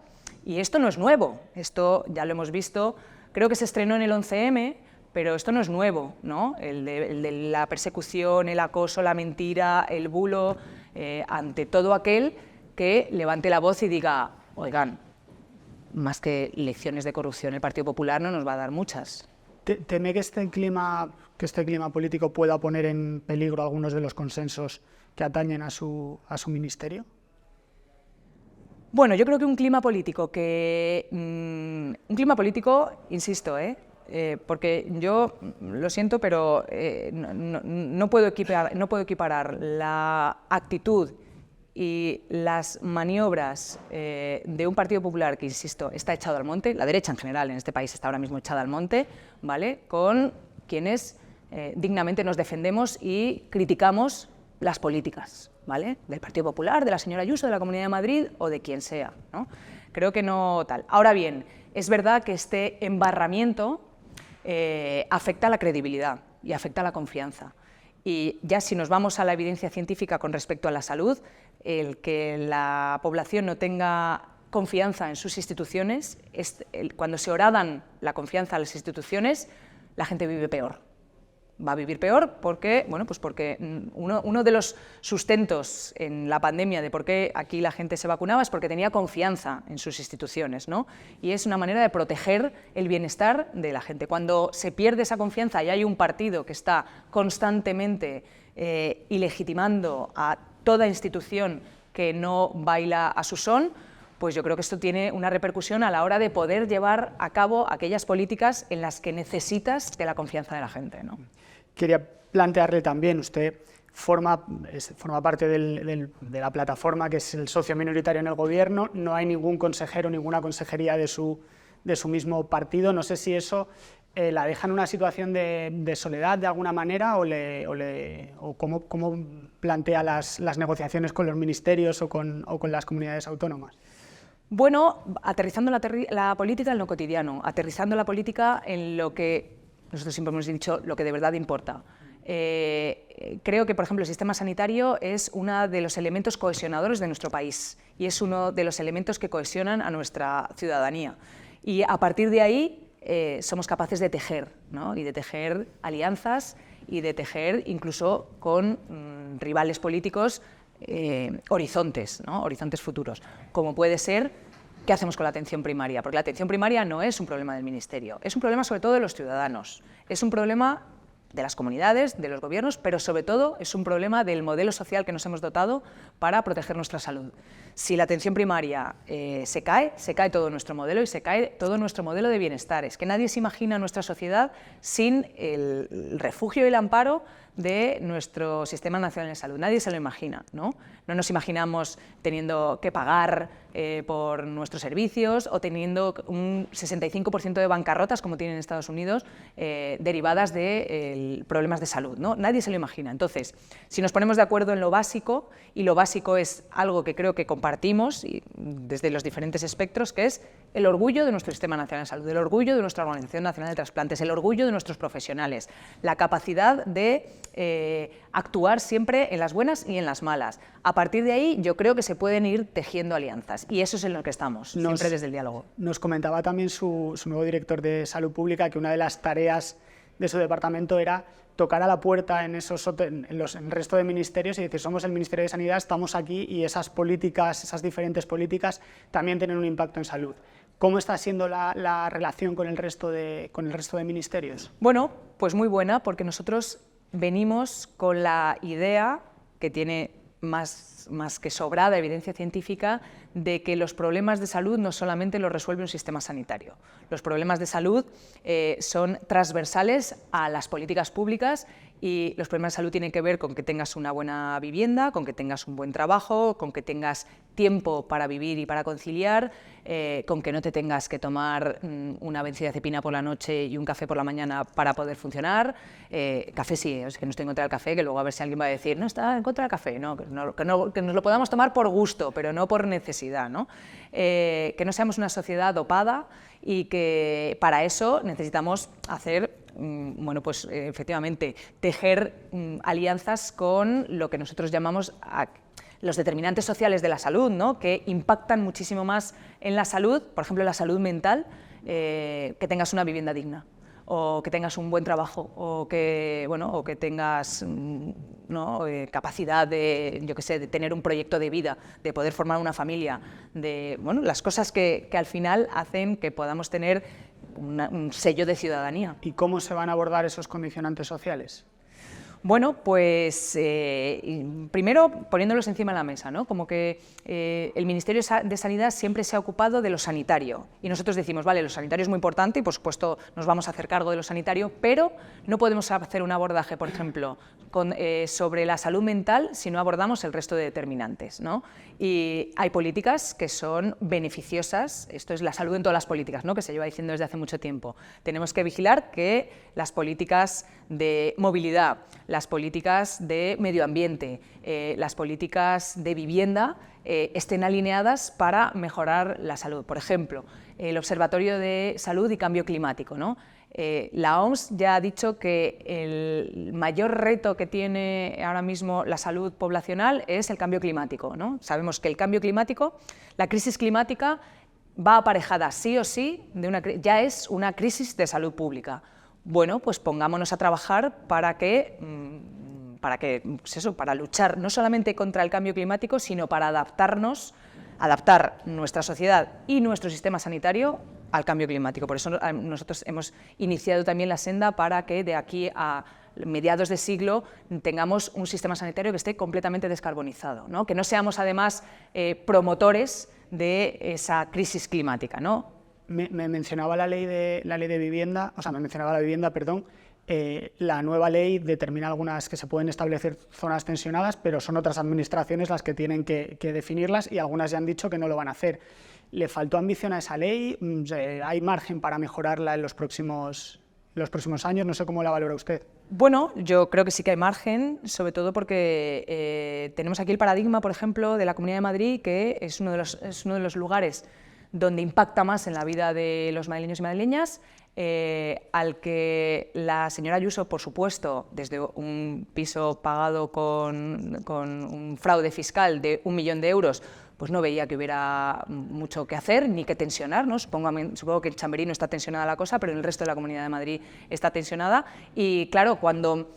Y esto no es nuevo, esto ya lo hemos visto, creo que se estrenó en el 11M, pero esto no es nuevo, ¿no? El de la persecución, el acoso, la mentira, el bulo, ante todo aquel que levante la voz y diga, oigan, más que lecciones de corrupción el Partido Popular no nos va a dar muchas. ¿Teme que este clima político pueda poner en peligro algunos de los consensos que atañen a su ministerio? Bueno, yo creo que un clima político, insisto, porque yo lo siento, pero no puedo equiparar la actitud y las maniobras de un Partido Popular que, insisto, está echado al monte, la derecha en general en este país está ahora mismo echada al monte, ¿vale?, con quienes dignamente nos defendemos y criticamos las políticas, ¿vale?, del Partido Popular, de la señora Ayuso, de la Comunidad de Madrid o de quien sea, ¿no? Creo que no tal. Ahora bien, es verdad que este embarramiento afecta a la credibilidad y afecta a la confianza. Y ya si nos vamos a la evidencia científica con respecto a la salud, el que la población no tenga confianza en sus instituciones, cuando se horadan la confianza a las instituciones, la gente vive peor. Va a vivir peor porque, bueno, pues porque uno de los sustentos en la pandemia de por qué aquí la gente se vacunaba es porque tenía confianza en sus instituciones, ¿no? Y es una manera de proteger el bienestar de la gente. Cuando se pierde esa confianza y hay un partido que está constantemente ilegitimando a toda institución que no baila a su son, pues yo creo que esto tiene una repercusión a la hora de poder llevar a cabo aquellas políticas en las que necesitas de la confianza de la gente, ¿no? Quería plantearle también, usted forma parte de la plataforma que es el socio minoritario en el gobierno, no hay ningún consejero, ninguna consejería de su mismo partido, no sé si eso la deja en una situación de soledad de alguna manera o cómo plantea las negociaciones con los ministerios o con las comunidades autónomas. Bueno, aterrizando la política en lo cotidiano, aterrizando la política en lo que nosotros siempre hemos dicho, lo que de verdad importa. Creo que, por ejemplo, el sistema sanitario es uno de los elementos cohesionadores de nuestro país y es uno de los elementos que cohesionan a nuestra ciudadanía. Y a partir de ahí somos capaces de tejer, ¿no? Y de tejer alianzas y de tejer incluso con rivales políticos horizontes, ¿no? Horizontes futuros, como puede ser. ¿Qué hacemos con la atención primaria? Porque la atención primaria no es un problema del Ministerio, es un problema sobre todo de los ciudadanos, es un problema de las comunidades, de los gobiernos, pero sobre todo es un problema del modelo social que nos hemos dotado para proteger nuestra salud. Si la atención primaria se cae todo nuestro modelo y se cae todo nuestro modelo de bienestar. Es que nadie se imagina nuestra sociedad sin el refugio y el amparo de nuestro Sistema Nacional de Salud. Nadie se lo imagina, ¿no? No nos imaginamos teniendo que pagar por nuestros servicios o teniendo un 65% de bancarrotas, como tienen en Estados Unidos, derivadas de problemas de salud, ¿no? Nadie se lo imagina. Entonces, si nos ponemos de acuerdo en lo básico, y lo básico es algo que creo que compartimos desde los diferentes espectros, que es el orgullo de nuestro Sistema Nacional de Salud, el orgullo de nuestra Organización Nacional de Trasplantes, el orgullo de nuestros profesionales, la capacidad de actuar siempre en las buenas y en las malas. A partir de ahí yo creo que se pueden ir tejiendo alianzas y eso es en lo que estamos, siempre desde el diálogo. Nos comentaba también su nuevo director de Salud Pública que una de las tareas de su departamento era tocar a la puerta en el resto de ministerios y decir, somos el Ministerio de Sanidad, estamos aquí y esas políticas, esas diferentes políticas también tienen un impacto en salud. ¿Cómo está siendo la relación con el resto de ministerios? Bueno, pues muy buena, porque nosotros venimos con la idea, que tiene más que sobrada evidencia científica, de que los problemas de salud no solamente los resuelve un sistema sanitario. Los problemas de salud son transversales a las políticas públicas y los problemas de salud tienen que ver con que tengas una buena vivienda, con que tengas un buen trabajo, con que tengas tiempo para vivir y para conciliar, con que no te tengas que tomar una benzodiazepina por la noche y un café por la mañana para poder funcionar. Café sí, es que no estoy en contra del café, que luego a ver si alguien va a decir, no, está en contra del café, no, que nos lo podamos tomar por gusto, pero no por necesidad, ¿no? Que no seamos una sociedad dopada y que para eso necesitamos hacer, bueno, pues efectivamente, tejer alianzas con lo que nosotros llamamos los determinantes sociales de la salud, ¿no? Que impactan muchísimo más en la salud, por ejemplo, la salud mental, que tengas una vivienda digna, o que tengas un buen trabajo, o que, bueno, o que tengas, ¿no? Capacidad de, yo qué sé, de tener un proyecto de vida, de poder formar una familia, de, bueno, las cosas que al final hacen que podamos tener un sello de ciudadanía. ¿Y cómo se van a abordar esos condicionantes sociales? Bueno, pues primero poniéndolos encima de la mesa, ¿no? Como que el Ministerio de Sanidad siempre se ha ocupado de lo sanitario y nosotros decimos, vale, lo sanitario es muy importante y por supuesto nos vamos a hacer cargo de lo sanitario, pero no podemos hacer un abordaje, por ejemplo, sobre la salud mental si no abordamos el resto de determinantes, ¿no? Y hay políticas que son beneficiosas, esto es la salud en todas las políticas, ¿no? Que se lleva diciendo desde hace mucho tiempo. Tenemos que vigilar que las políticas de movilidad, las políticas de medio ambiente, las políticas de vivienda estén alineadas para mejorar la salud. Por ejemplo, el Observatorio de Salud y Cambio Climático, ¿no? La OMS ya ha dicho que el mayor reto que tiene ahora mismo la salud poblacional es el cambio climático, ¿no? Sabemos que el cambio climático, la crisis climática, va aparejada sí o sí, ya es una crisis de salud pública. Bueno, pues pongámonos a trabajar para luchar no solamente contra el cambio climático, sino para adaptar nuestra sociedad y nuestro sistema sanitario al cambio climático. Por eso nosotros hemos iniciado también la senda para que de aquí a mediados de siglo tengamos un sistema sanitario que esté completamente descarbonizado, ¿no? Que no seamos además promotores de esa crisis climática, ¿no? Me mencionaba la ley de vivienda, o sea, me mencionaba la vivienda, perdón. La nueva ley determina algunas que se pueden establecer zonas tensionadas, pero son otras administraciones las que tienen que definirlas y algunas ya han dicho que no lo van a hacer. ¿Le faltó ambición a esa ley? ¿Hay margen para mejorarla en los próximos años? No sé cómo la valora usted. Bueno, yo creo que sí que hay margen, sobre todo porque tenemos aquí el paradigma, por ejemplo, de la Comunidad de Madrid, que es uno de los lugares donde impacta más en la vida de los madrileños y madrileñas, al que la señora Ayuso, por supuesto, desde un piso pagado con un fraude fiscal de 1 millón de euros, pues no veía que hubiera mucho que hacer ni que tensionar, ¿no? Supongo que en Chamberí no está tensionada la cosa, pero en el resto de la Comunidad de Madrid está tensionada. Y claro, cuando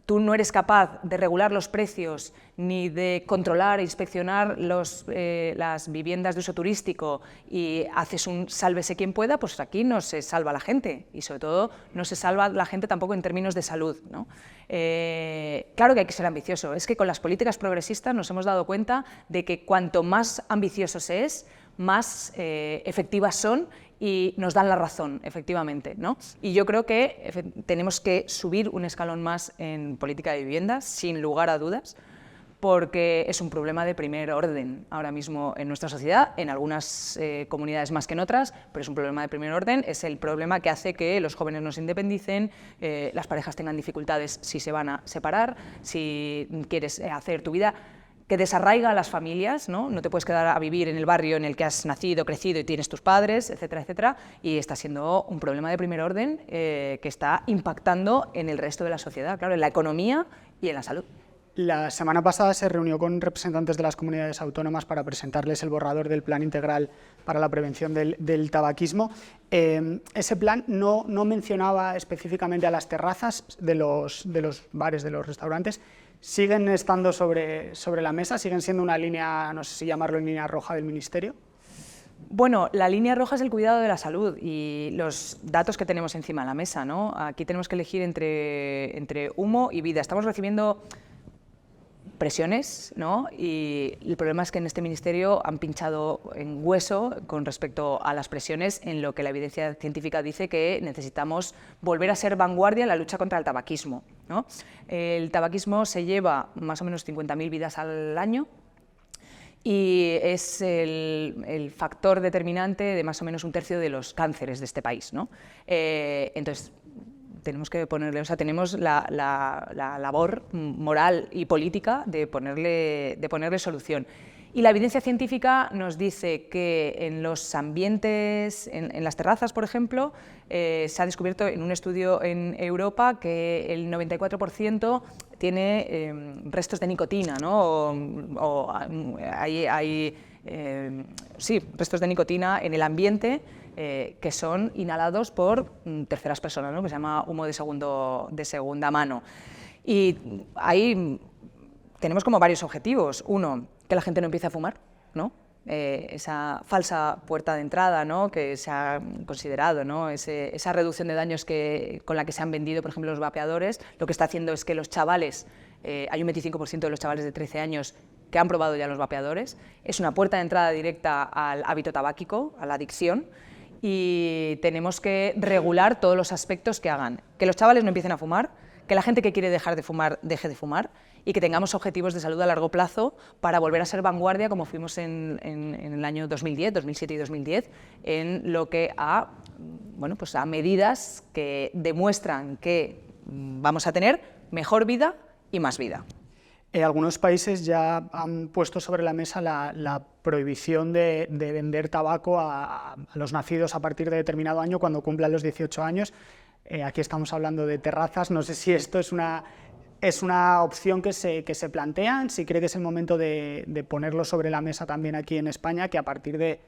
tú no eres capaz de regular los precios ni de controlar e inspeccionar las viviendas de uso turístico y haces un sálvese quien pueda, pues aquí no se salva la gente y sobre todo no se salva la gente tampoco en términos de salud, ¿no? Claro que hay que ser ambicioso, es que con las políticas progresistas nos hemos dado cuenta de que cuanto más ambicioso se es, más efectivas son y nos dan la razón, efectivamente, ¿no? Y yo creo que tenemos que subir un escalón más en política de vivienda, sin lugar a dudas, porque es un problema de primer orden ahora mismo en nuestra sociedad, en algunas comunidades más que en otras, pero es un problema de primer orden, es el problema que hace que los jóvenes no se independicen, las parejas tengan dificultades si se van a separar, si quieres hacer tu vida, que desarraiga a las familias, ¿no? No te puedes quedar a vivir en el barrio en el que has nacido, crecido y tienes tus padres, etcétera, etcétera, y está siendo un problema de primer orden que está impactando en el resto de la sociedad, claro, en la economía y en la salud. La semana pasada se reunió con representantes de las comunidades autónomas para presentarles el borrador del Plan Integral para la Prevención del Tabaquismo. Ese plan no mencionaba específicamente a las terrazas de los bares, de los restaurantes. ¿Siguen estando sobre la mesa? ¿Siguen siendo una línea, no sé si llamarlo línea roja del Ministerio? Bueno, la línea roja es el cuidado de la salud y los datos que tenemos encima de la mesa, ¿no? Aquí tenemos que elegir entre humo y vida. Estamos recibiendo presiones, ¿no? Y el problema es que en este ministerio han pinchado en hueso con respecto a las presiones en lo que la evidencia científica dice que necesitamos volver a ser vanguardia en la lucha contra el tabaquismo, ¿no? El tabaquismo se lleva más o menos 50.000 vidas al año y es el factor determinante de más o menos 1/3 de los cánceres de este país, ¿no? Entonces, tenemos que ponerle, o sea, tenemos la labor moral y política de ponerle solución. Y la evidencia científica nos dice que en los ambientes, en las terrazas, por ejemplo, se ha descubierto en un estudio en Europa que el 94% tiene restos de nicotina, ¿no? Hay restos de nicotina en el ambiente que son inhalados por terceras personas, ¿no? Que se llama humo de segunda mano. Y ahí tenemos como varios objetivos. Uno, que la gente no empiece a fumar, ¿no? Esa falsa puerta de entrada, ¿no? Que se ha considerado, ¿no? Esa reducción de daños con la que se han vendido, por ejemplo, los vapeadores, lo que está haciendo es que los chavales, hay un 25% de los chavales de 13 años que han probado ya los vapeadores, es una puerta de entrada directa al hábito tabáquico, a la adicción, y tenemos que regular todos los aspectos que hagan que los chavales no empiecen a fumar, que la gente que quiere dejar de fumar deje de fumar y que tengamos objetivos de salud a largo plazo para volver a ser vanguardia como fuimos en el año 2010, 2007 y 2010 en lo que a medidas que demuestran que vamos a tener mejor vida y más vida. Algunos países ya han puesto sobre la mesa la prohibición de vender tabaco a los nacidos a partir de determinado año cuando cumplan los 18 años. Aquí estamos hablando de terrazas, no sé si esto es una opción que se plantean, si cree que es el momento de ponerlo sobre la mesa también aquí en España, que a partir de...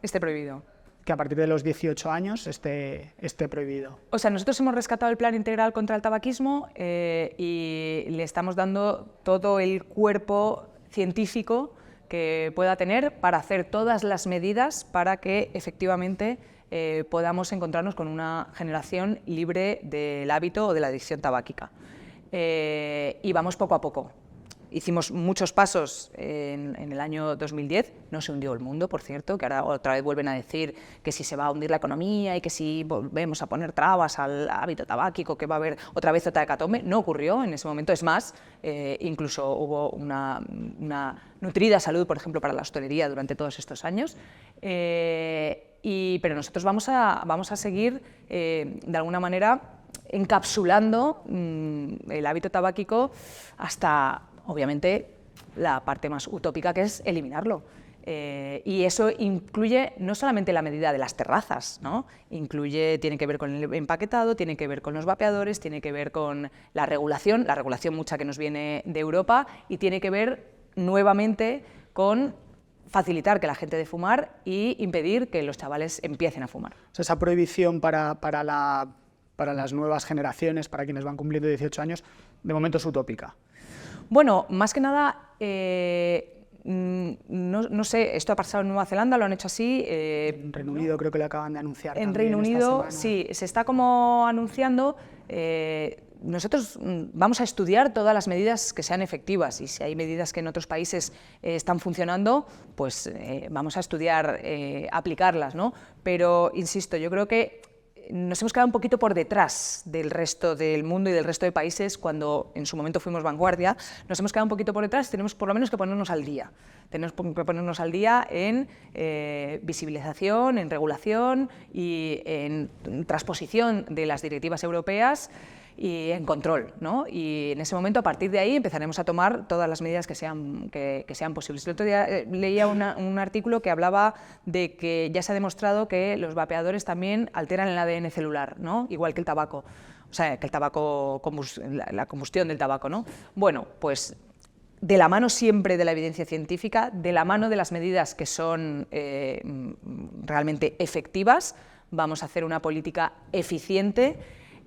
Esté prohibido. Que a partir de los 18 años esté prohibido. O sea, nosotros hemos rescatado el Plan Integral contra el Tabaquismo y le estamos dando todo el cuerpo científico que pueda tener para hacer todas las medidas para que efectivamente podamos encontrarnos con una generación libre del hábito o de la adicción tabáquica. Y vamos poco a poco. Hicimos muchos pasos en el año 2010, no se hundió el mundo, por cierto, que ahora otra vez vuelven a decir que si se va a hundir la economía y que si volvemos a poner trabas al hábito tabáquico, que va a haber otra vez otra hecatombe. No ocurrió en ese momento, es más, incluso hubo una nutrida salud, por ejemplo, para la hostelería durante todos estos años. Pero nosotros vamos a seguir, de alguna manera, encapsulando el hábito tabáquico hasta, obviamente, la parte más utópica, que es eliminarlo. Y eso incluye no solamente la medida de las terrazas, ¿no? Tiene que ver con el empaquetado, tiene que ver con los vapeadores, tiene que ver con la regulación mucha que nos viene de Europa, y tiene que ver nuevamente con facilitar que la gente deje de fumar y impedir que los chavales empiecen a fumar. O sea, esa prohibición para las nuevas generaciones, para quienes van cumpliendo 18 años, de momento es utópica. Bueno, más que nada, no sé, esto ha pasado en Nueva Zelanda, lo han hecho así. En Reino Unido creo que lo acaban de anunciar. En Reino Unido, sí, se está como anunciando. Nosotros vamos a estudiar todas las medidas que sean efectivas, y si hay medidas que en otros países están funcionando, pues vamos a estudiar aplicarlas, ¿no? Pero, insisto, yo creo que nos hemos quedado un poquito por detrás del resto del mundo y del resto de países cuando en su momento fuimos vanguardia. Nos hemos quedado un poquito por detrás, tenemos por lo menos que ponernos al día. Tenemos que ponernos al día en visibilización, en regulación y en transposición de las directivas europeas y en control, ¿no? Y en ese momento, a partir de ahí, empezaremos a tomar todas las medidas que sean posibles. El otro día leía un artículo que hablaba de que ya se ha demostrado que los vapeadores también alteran el ADN celular, ¿no? Igual que el tabaco, o sea, que el tabaco, la combustión del tabaco, ¿no? Bueno, pues de la mano siempre de la evidencia científica, de la mano de las medidas que son realmente efectivas, vamos a hacer una política eficiente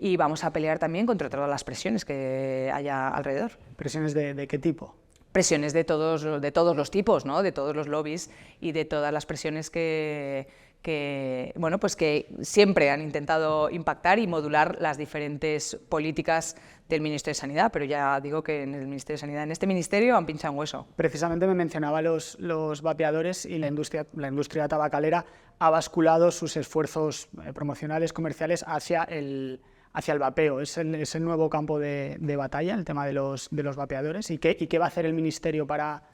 y vamos a pelear también contra todas las presiones que haya alrededor. ¿Presiones de qué tipo? Presiones de todos los tipos, ¿no? De todos los lobbies y de todas las presiones que siempre han intentado impactar y modular las diferentes políticas del Ministerio de Sanidad, pero ya digo que en el Ministerio de Sanidad, en este ministerio, han pinchado un hueso. Precisamente me mencionaba los vapeadores, y la industria tabacalera ha basculado sus esfuerzos promocionales, comerciales, hacia el vapeo. Es el nuevo campo de batalla, el tema de los vapeadores. ¿Y qué va a hacer el Ministerio para...?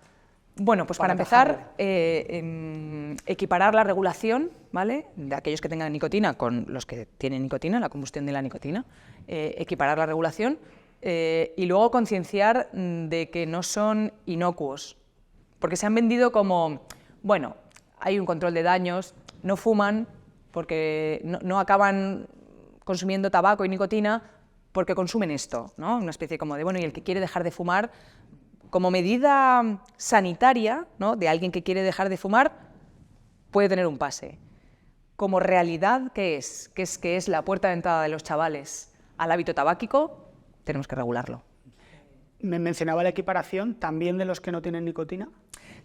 Bueno, pues para empezar, equiparar la regulación, ¿vale?, de aquellos que tengan nicotina con los que tienen nicotina, la combustión de la nicotina, equiparar la regulación y luego concienciar de que no son inocuos, porque se han vendido como, bueno, hay un control de daños, no fuman porque no acaban consumiendo tabaco y nicotina porque consumen esto, ¿no? Una especie como de, bueno, y el que quiere dejar de fumar, como medida sanitaria, ¿no?, de alguien que quiere dejar de fumar, puede tener un pase. Como realidad, ¿qué es? Que es la puerta de entrada de los chavales al hábito tabáquico, tenemos que regularlo. Me mencionaba la equiparación también de los que no tienen nicotina.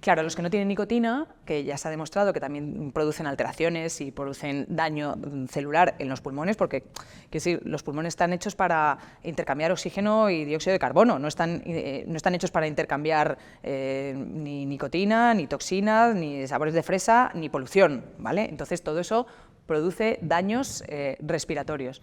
Claro, los que no tienen nicotina, que ya se ha demostrado que también producen alteraciones y producen daño celular en los pulmones, porque los pulmones están hechos para intercambiar oxígeno y dióxido de carbono, no están hechos para intercambiar ni nicotina, ni toxinas, ni sabores de fresa, ni polución, ¿vale? Entonces todo eso produce daños respiratorios.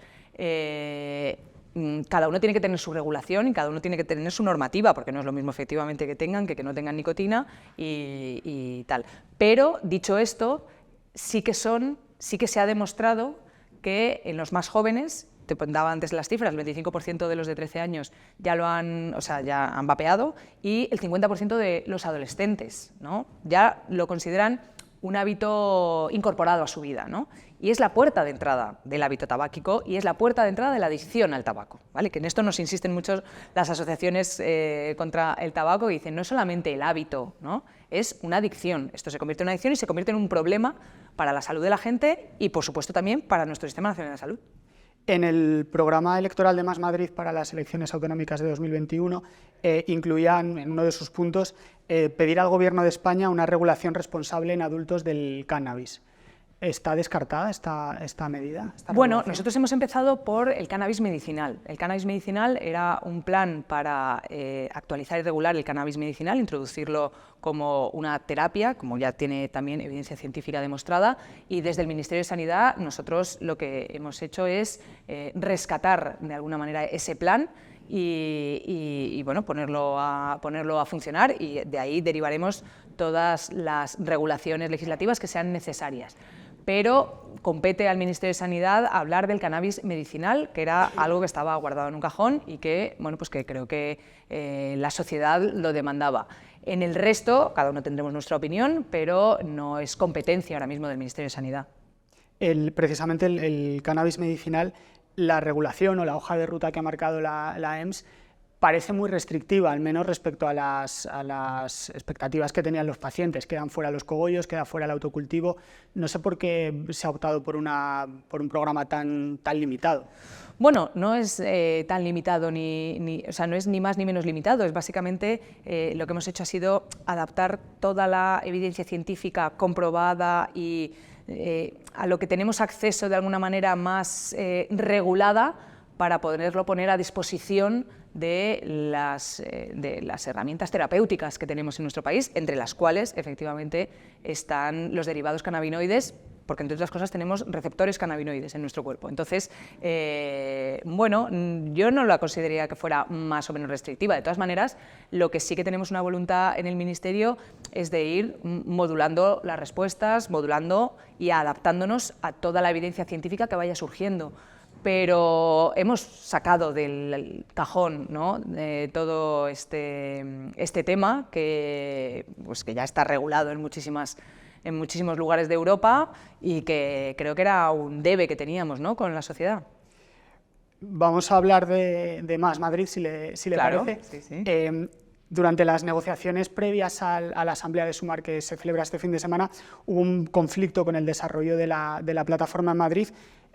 Cada uno tiene que tener su regulación y cada uno tiene que tener su normativa, porque no es lo mismo efectivamente que tengan que no tengan nicotina y tal. Pero, dicho esto, sí que se ha demostrado que en los más jóvenes te daba antes las cifras, el 25% de los de 13 años ya ya han vapeado, y el 50% de los adolescentes, ¿no? Ya lo consideran un hábito incorporado a su vida, ¿no? Y es la puerta de entrada del hábito tabáquico y es la puerta de entrada de la adicción al tabaco, ¿vale? Que en esto nos insisten mucho las asociaciones contra el tabaco, y dicen, no es solamente el hábito, ¿no? Es una adicción. Esto se convierte en una adicción y se convierte en un problema para la salud de la gente y, por supuesto, también para nuestro Sistema Nacional de Salud. En el programa electoral de Más Madrid para las elecciones autonómicas de 2021 incluían en uno de sus puntos pedir al Gobierno de España una regulación responsable en adultos del cannabis. ¿Está descartada esta medida? Bueno, nosotros hemos empezado por el cannabis medicinal. El cannabis medicinal era un plan para actualizar y regular el cannabis medicinal, introducirlo como una terapia, como ya tiene también evidencia científica demostrada, y desde el Ministerio de Sanidad nosotros lo que hemos hecho es rescatar de alguna manera ese plan y bueno, ponerlo a funcionar, y de ahí derivaremos todas las regulaciones legislativas que sean necesarias. Pero compete al Ministerio de Sanidad hablar del cannabis medicinal, que era algo que estaba guardado en un cajón y que, bueno, pues que creo que la sociedad lo demandaba. En el resto, cada uno tendremos nuestra opinión, pero no es competencia ahora mismo del Ministerio de Sanidad. Precisamente el cannabis medicinal, la regulación o la hoja de ruta que ha marcado la EMS parece muy restrictiva, al menos respecto a las expectativas que tenían los pacientes. Quedan fuera los cogollos, queda fuera el autocultivo. No sé por qué se ha optado por un programa tan limitado. Bueno, no es tan limitado, o sea, no es ni más ni menos limitado. Es básicamente lo que hemos hecho ha sido adaptar toda la evidencia científica comprobada y a lo que tenemos acceso de alguna manera más regulada, para poderlo poner a disposición de las herramientas terapéuticas que tenemos en nuestro país, entre las cuales efectivamente están los derivados cannabinoides, porque entre otras cosas tenemos receptores cannabinoides en nuestro cuerpo. Entonces, bueno, yo no la consideraría que fuera más o menos restrictiva. De todas maneras, lo que sí que tenemos una voluntad en el Ministerio es de ir modulando las respuestas, modulando y adaptándonos a toda la evidencia científica que vaya surgiendo. Pero hemos sacado del cajón, ¿no?, de todo este tema que ya está regulado en muchísimos lugares de Europa, y que creo que era un debe que teníamos, ¿no?, con la sociedad. Vamos a hablar de Más Madrid, si le Claro, parece. Sí, sí. Durante las negociaciones previas a la Asamblea de Sumar, que se celebra este fin de semana, hubo un conflicto con el desarrollo de la plataforma en Madrid.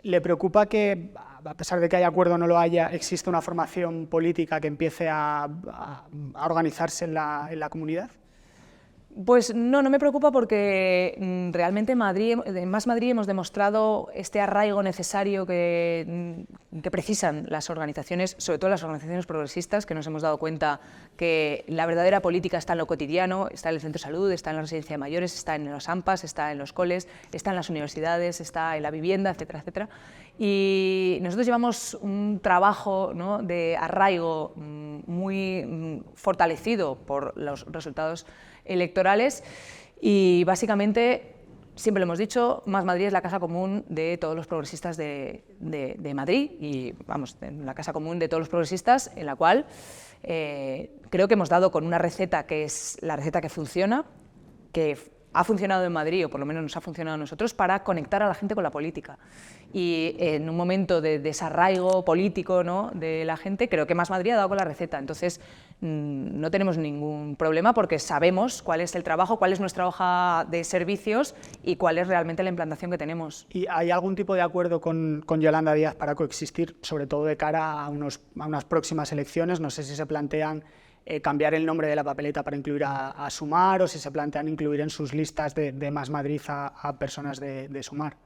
¿Le preocupa que, a pesar de que haya acuerdo o no lo haya, exista una formación política que empiece a organizarse en la comunidad? Pues no me preocupa, porque realmente en Más Madrid hemos demostrado este arraigo necesario que precisan las organizaciones, sobre todo las organizaciones progresistas, que nos hemos dado cuenta que la verdadera política está en lo cotidiano, está en el centro de salud, está en la residencia de mayores, está en los AMPAs, está en los coles, está en las universidades, está en la vivienda, etcétera, etcétera. Y nosotros llevamos un trabajo, ¿no?, de arraigo muy fortalecido por los resultados electorales, y básicamente, siempre lo hemos dicho, Más Madrid es la casa común de todos los progresistas de Madrid, y vamos, la casa común de todos los progresistas, en la cual creo que hemos dado con una receta que es la receta que funciona, que ha funcionado en Madrid, o por lo menos nos ha funcionado a nosotros, para conectar a la gente con la política. Y en un momento de desarraigo político, ¿no?, de la gente, creo que Más Madrid ha dado con la receta. Entonces, no tenemos ningún problema, porque sabemos cuál es el trabajo, cuál es nuestra hoja de servicios y cuál es realmente la implantación que tenemos. ¿Y hay algún tipo de acuerdo con Yolanda Díaz para coexistir, sobre todo de cara a unas próximas elecciones? No sé si se plantean cambiar el nombre de la papeleta para incluir a Sumar, o si se plantean incluir en sus listas de Más Madrid a personas de Sumar.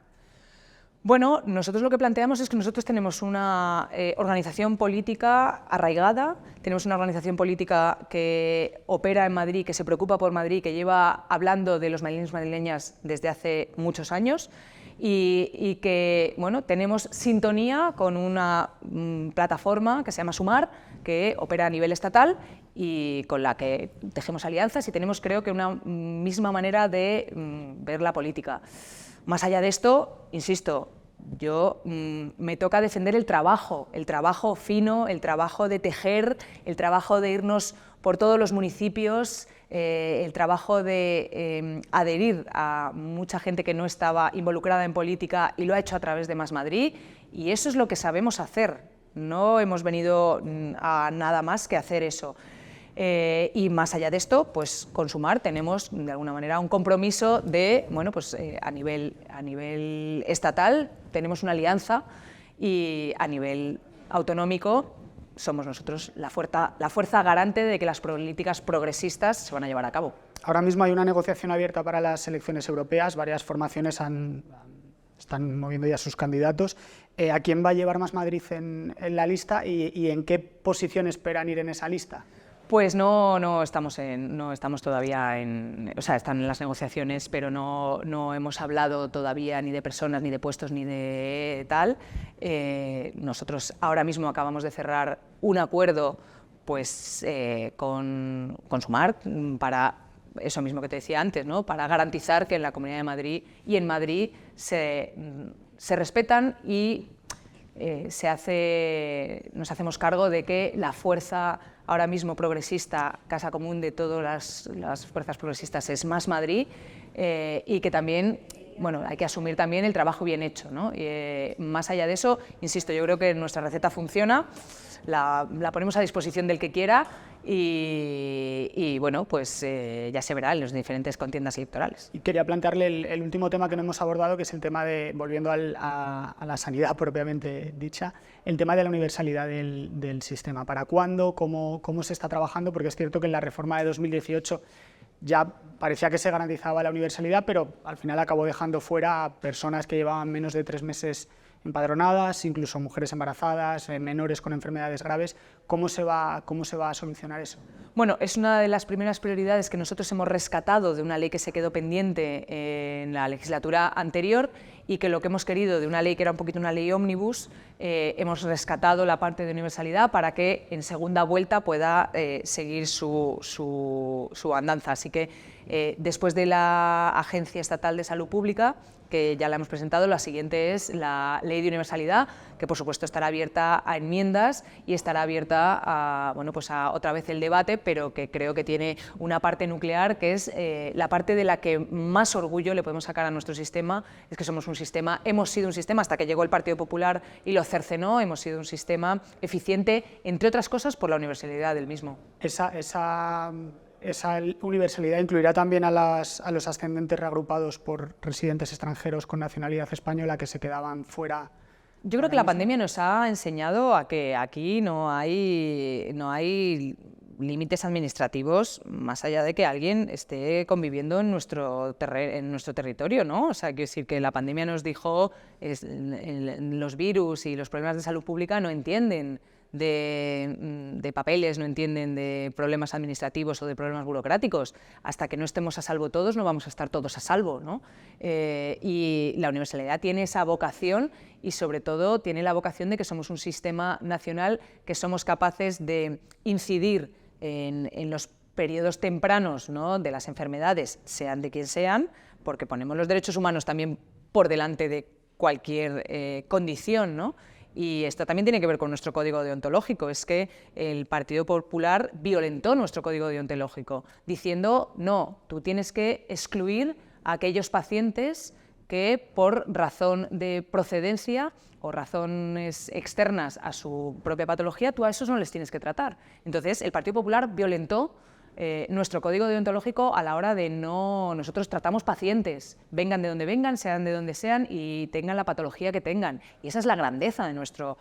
Bueno, nosotros lo que planteamos es que nosotros tenemos una organización política arraigada, tenemos una organización política que opera en Madrid, que se preocupa por Madrid, que lleva hablando de los madrileños y madrileñas desde hace muchos años, y que, bueno, tenemos sintonía con una plataforma que se llama Sumar, que opera a nivel estatal y con la que tejemos alianzas, y tenemos, creo que, una misma manera de ver la política. Más allá de esto, insisto, Yo me toca defender el trabajo fino, el trabajo de tejer, el trabajo de irnos por todos los municipios, el trabajo de adherir a mucha gente que no estaba involucrada en política y lo ha hecho a través de Más Madrid, y eso es lo que sabemos hacer. No hemos venido a nada más que hacer eso. Y más allá de esto, pues con Sumar tenemos de alguna manera un compromiso de, bueno, pues a nivel estatal tenemos una alianza, y a nivel autonómico somos nosotros la fuerza garante de que las políticas progresistas se van a llevar a cabo. Ahora mismo hay una negociación abierta para las elecciones europeas, varias formaciones están moviendo ya sus candidatos. ¿A quién va a llevar Más Madrid en la lista y en qué posición esperan ir en esa lista? Pues no estamos todavía o sea, están en las negociaciones, pero no hemos hablado todavía ni de personas, ni de puestos, ni de tal. Nosotros ahora mismo acabamos de cerrar un acuerdo pues, con Sumar para eso mismo que te decía antes, ¿no? Para garantizar que en la Comunidad de Madrid y en Madrid se respetan y nos hacemos cargo de que la fuerza ahora mismo progresista, casa común de todas las fuerzas progresistas, es Más Madrid, y que también, bueno, hay que asumir también el trabajo bien hecho, ¿no? Más allá de eso, insisto, yo creo que nuestra receta funciona, la ponemos a disposición del que quiera, y bueno, pues ya se verá en las diferentes contiendas electorales. Y quería plantearle el último tema que no hemos abordado, que es el tema de, volviendo a la sanidad propiamente dicha, el tema de la universalidad del sistema. ¿Para cuándo? ¿Cómo se está trabajando? Porque es cierto que en la reforma de 2018 ya parecía que se garantizaba la universalidad, pero al final acabó dejando fuera a personas que llevaban menos de 3 meses empadronadas, incluso mujeres embarazadas, menores con enfermedades graves. ¿Cómo se va a solucionar eso? Bueno, es una de las primeras prioridades que nosotros hemos rescatado de una ley que se quedó pendiente en la legislatura anterior, y que lo que hemos querido de una ley que era un poquito una ley ómnibus, hemos rescatado la parte de universalidad para que en segunda vuelta pueda seguir su andanza. Así que después de la Agencia Estatal de Salud Pública, que ya la hemos presentado, la siguiente es la Ley de Universalidad, que por supuesto estará abierta a enmiendas y estará abierta a, bueno, pues a otra vez el debate, pero que creo que tiene una parte nuclear, que es la parte de la que más orgullo le podemos sacar a nuestro sistema, es que somos un sistema, hemos sido un sistema hasta que llegó el Partido Popular y lo cercenó, hemos sido un sistema eficiente, entre otras cosas por la universalidad del mismo. ¿Esa universalidad incluirá también a los ascendentes reagrupados por residentes extranjeros con nacionalidad española que se quedaban fuera? Yo creo que la pandemia nos ha enseñado a que aquí no hay límites administrativos más allá de que alguien esté conviviendo en nuestro territorio, ¿no? O sea, quiero decir que la pandemia nos dijo los virus y los problemas de salud pública no entienden de papeles, no entienden de problemas administrativos o de problemas burocráticos. Hasta que no estemos a salvo todos, no vamos a estar todos a salvo, ¿no? Y la universalidad tiene esa vocación, y sobre todo tiene la vocación de que somos un sistema nacional que somos capaces de incidir en los periodos tempranos, ¿no?, de las enfermedades, sean de quien sean, porque ponemos los derechos humanos también por delante de cualquier condición, ¿no? Y esto también tiene que ver con nuestro código deontológico, es que el Partido Popular violentó nuestro código deontológico, diciendo, no, tú tienes que excluir a aquellos pacientes que por razón de procedencia o razones externas a su propia patología, tú a esos no les tienes que tratar. Entonces, el Partido Popular violentó nuestro código deontológico a la hora de nosotros tratamos pacientes, vengan de donde vengan, sean de donde sean y tengan la patología que tengan. Y esa es la grandeza de nuestro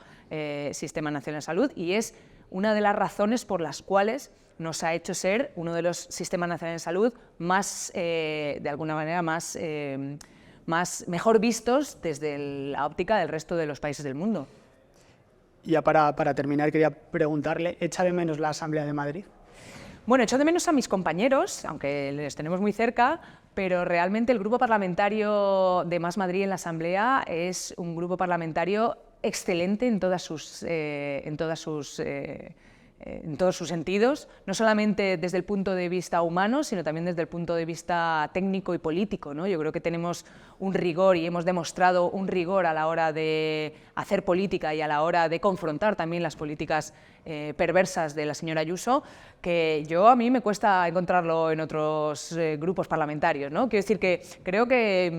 Sistema Nacional de Salud, y es una de las razones por las cuales nos ha hecho ser uno de los sistemas nacionales de salud más, de alguna manera, mejor vistos desde la óptica del resto de los países del mundo. Ya para terminar, quería preguntarle, ¿echa de menos la Asamblea de Madrid? Bueno, echo de menos a mis compañeros, aunque les tenemos muy cerca, pero realmente el grupo parlamentario de Más Madrid en la Asamblea es un grupo parlamentario excelente en todas sus en todos sus sentidos, no solamente desde el punto de vista humano, sino también desde el punto de vista técnico y político, ¿no? Yo creo que tenemos un rigor y hemos demostrado un rigor a la hora de hacer política y a la hora de confrontar también las políticas perversas de la señora Ayuso, que a mí me cuesta encontrarlo en otros grupos parlamentarios, ¿no? Quiero decir que creo que,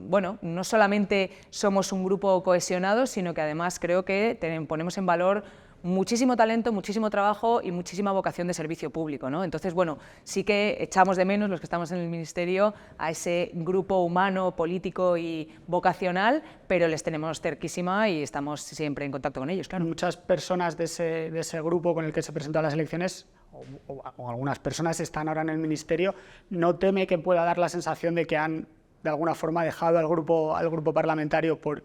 bueno, no solamente somos un grupo cohesionado, sino que además creo que ponemos en valor muchísimo talento, muchísimo trabajo y muchísima vocación de servicio público, ¿no? Entonces, bueno, sí que echamos de menos los que estamos en el Ministerio a ese grupo humano, político y vocacional, pero les tenemos cerquísima y estamos siempre en contacto con ellos, claro. Muchas personas de ese grupo con el que se presentó a las elecciones, o algunas personas están ahora en el Ministerio, ¿no teme que pueda dar la sensación de que han de alguna forma dejado al grupo parlamentario por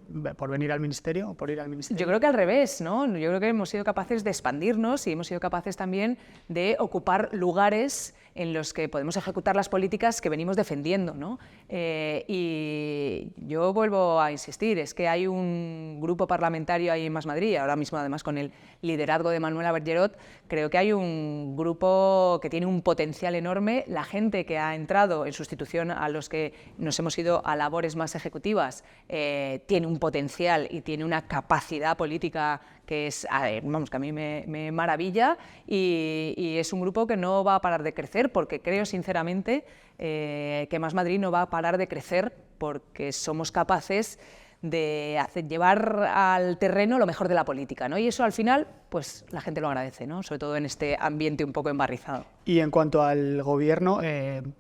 venir al Ministerio o por ir al Ministerio? Yo creo que al revés, ¿no? Yo creo que hemos sido capaces de expandirnos y hemos sido capaces también de ocupar lugares en los que podemos ejecutar las políticas que venimos defendiendo, ¿no? Y yo vuelvo a insistir, es que hay un grupo parlamentario ahí en Más Madrid, ahora mismo además con el liderazgo de Manuela Bergerot, creo que hay un grupo que tiene un potencial enorme. La gente que ha entrado en sustitución a los que nos hemos ido a labores más ejecutivas tiene un potencial y tiene una capacidad política que es, vamos, que a mí me maravilla, y es un grupo que no va a parar de crecer, porque creo sinceramente que Más Madrid no va a parar de crecer porque somos capaces de llevar al terreno lo mejor de la política, ¿no? Y eso al final, pues la gente lo agradece, ¿no? Sobre todo en este ambiente un poco embarrizado. Y en cuanto al gobierno,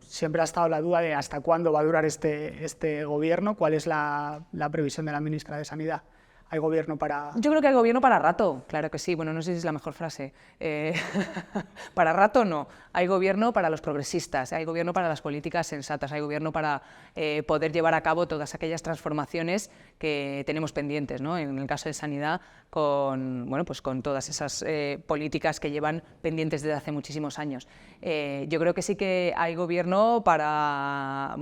siempre ha estado la duda de hasta cuándo va a durar este gobierno. ¿Cuál es la previsión de la ministra de Sanidad? ¿Hay gobierno para...? Yo creo que hay gobierno para rato, claro que sí. Bueno, no sé si es la mejor frase. Para rato no. Hay gobierno para los progresistas, hay gobierno para las políticas sensatas, hay gobierno para poder llevar a cabo todas aquellas transformaciones que tenemos pendientes, ¿no? En el caso de sanidad, bueno, pues con todas esas políticas que llevan pendientes desde hace muchísimos años. Yo creo que sí que hay gobierno para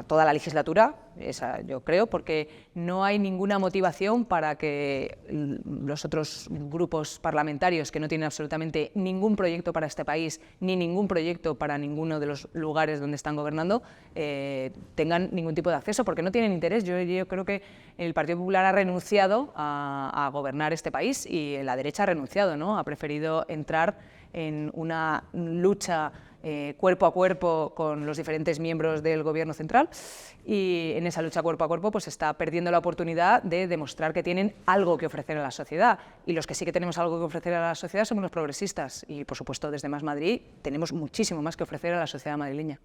toda la legislatura, yo creo, porque no hay ninguna motivación para que los otros grupos parlamentarios que no tienen absolutamente ningún proyecto para este país, ni ningún proyecto para ninguno de los lugares donde están gobernando, tengan ningún tipo de acceso, porque no tienen interés. Yo creo que el Partido Popular ha renunciado a gobernar este país y la derecha ha renunciado, ¿no? Ha preferido entrar en una lucha cuerpo a cuerpo con los diferentes miembros del Gobierno central, y en esa lucha cuerpo a cuerpo pues está perdiendo la oportunidad de demostrar que tienen algo que ofrecer a la sociedad, y los que sí que tenemos algo que ofrecer a la sociedad somos los progresistas, y por supuesto desde Más Madrid tenemos muchísimo más que ofrecer a la sociedad madrileña.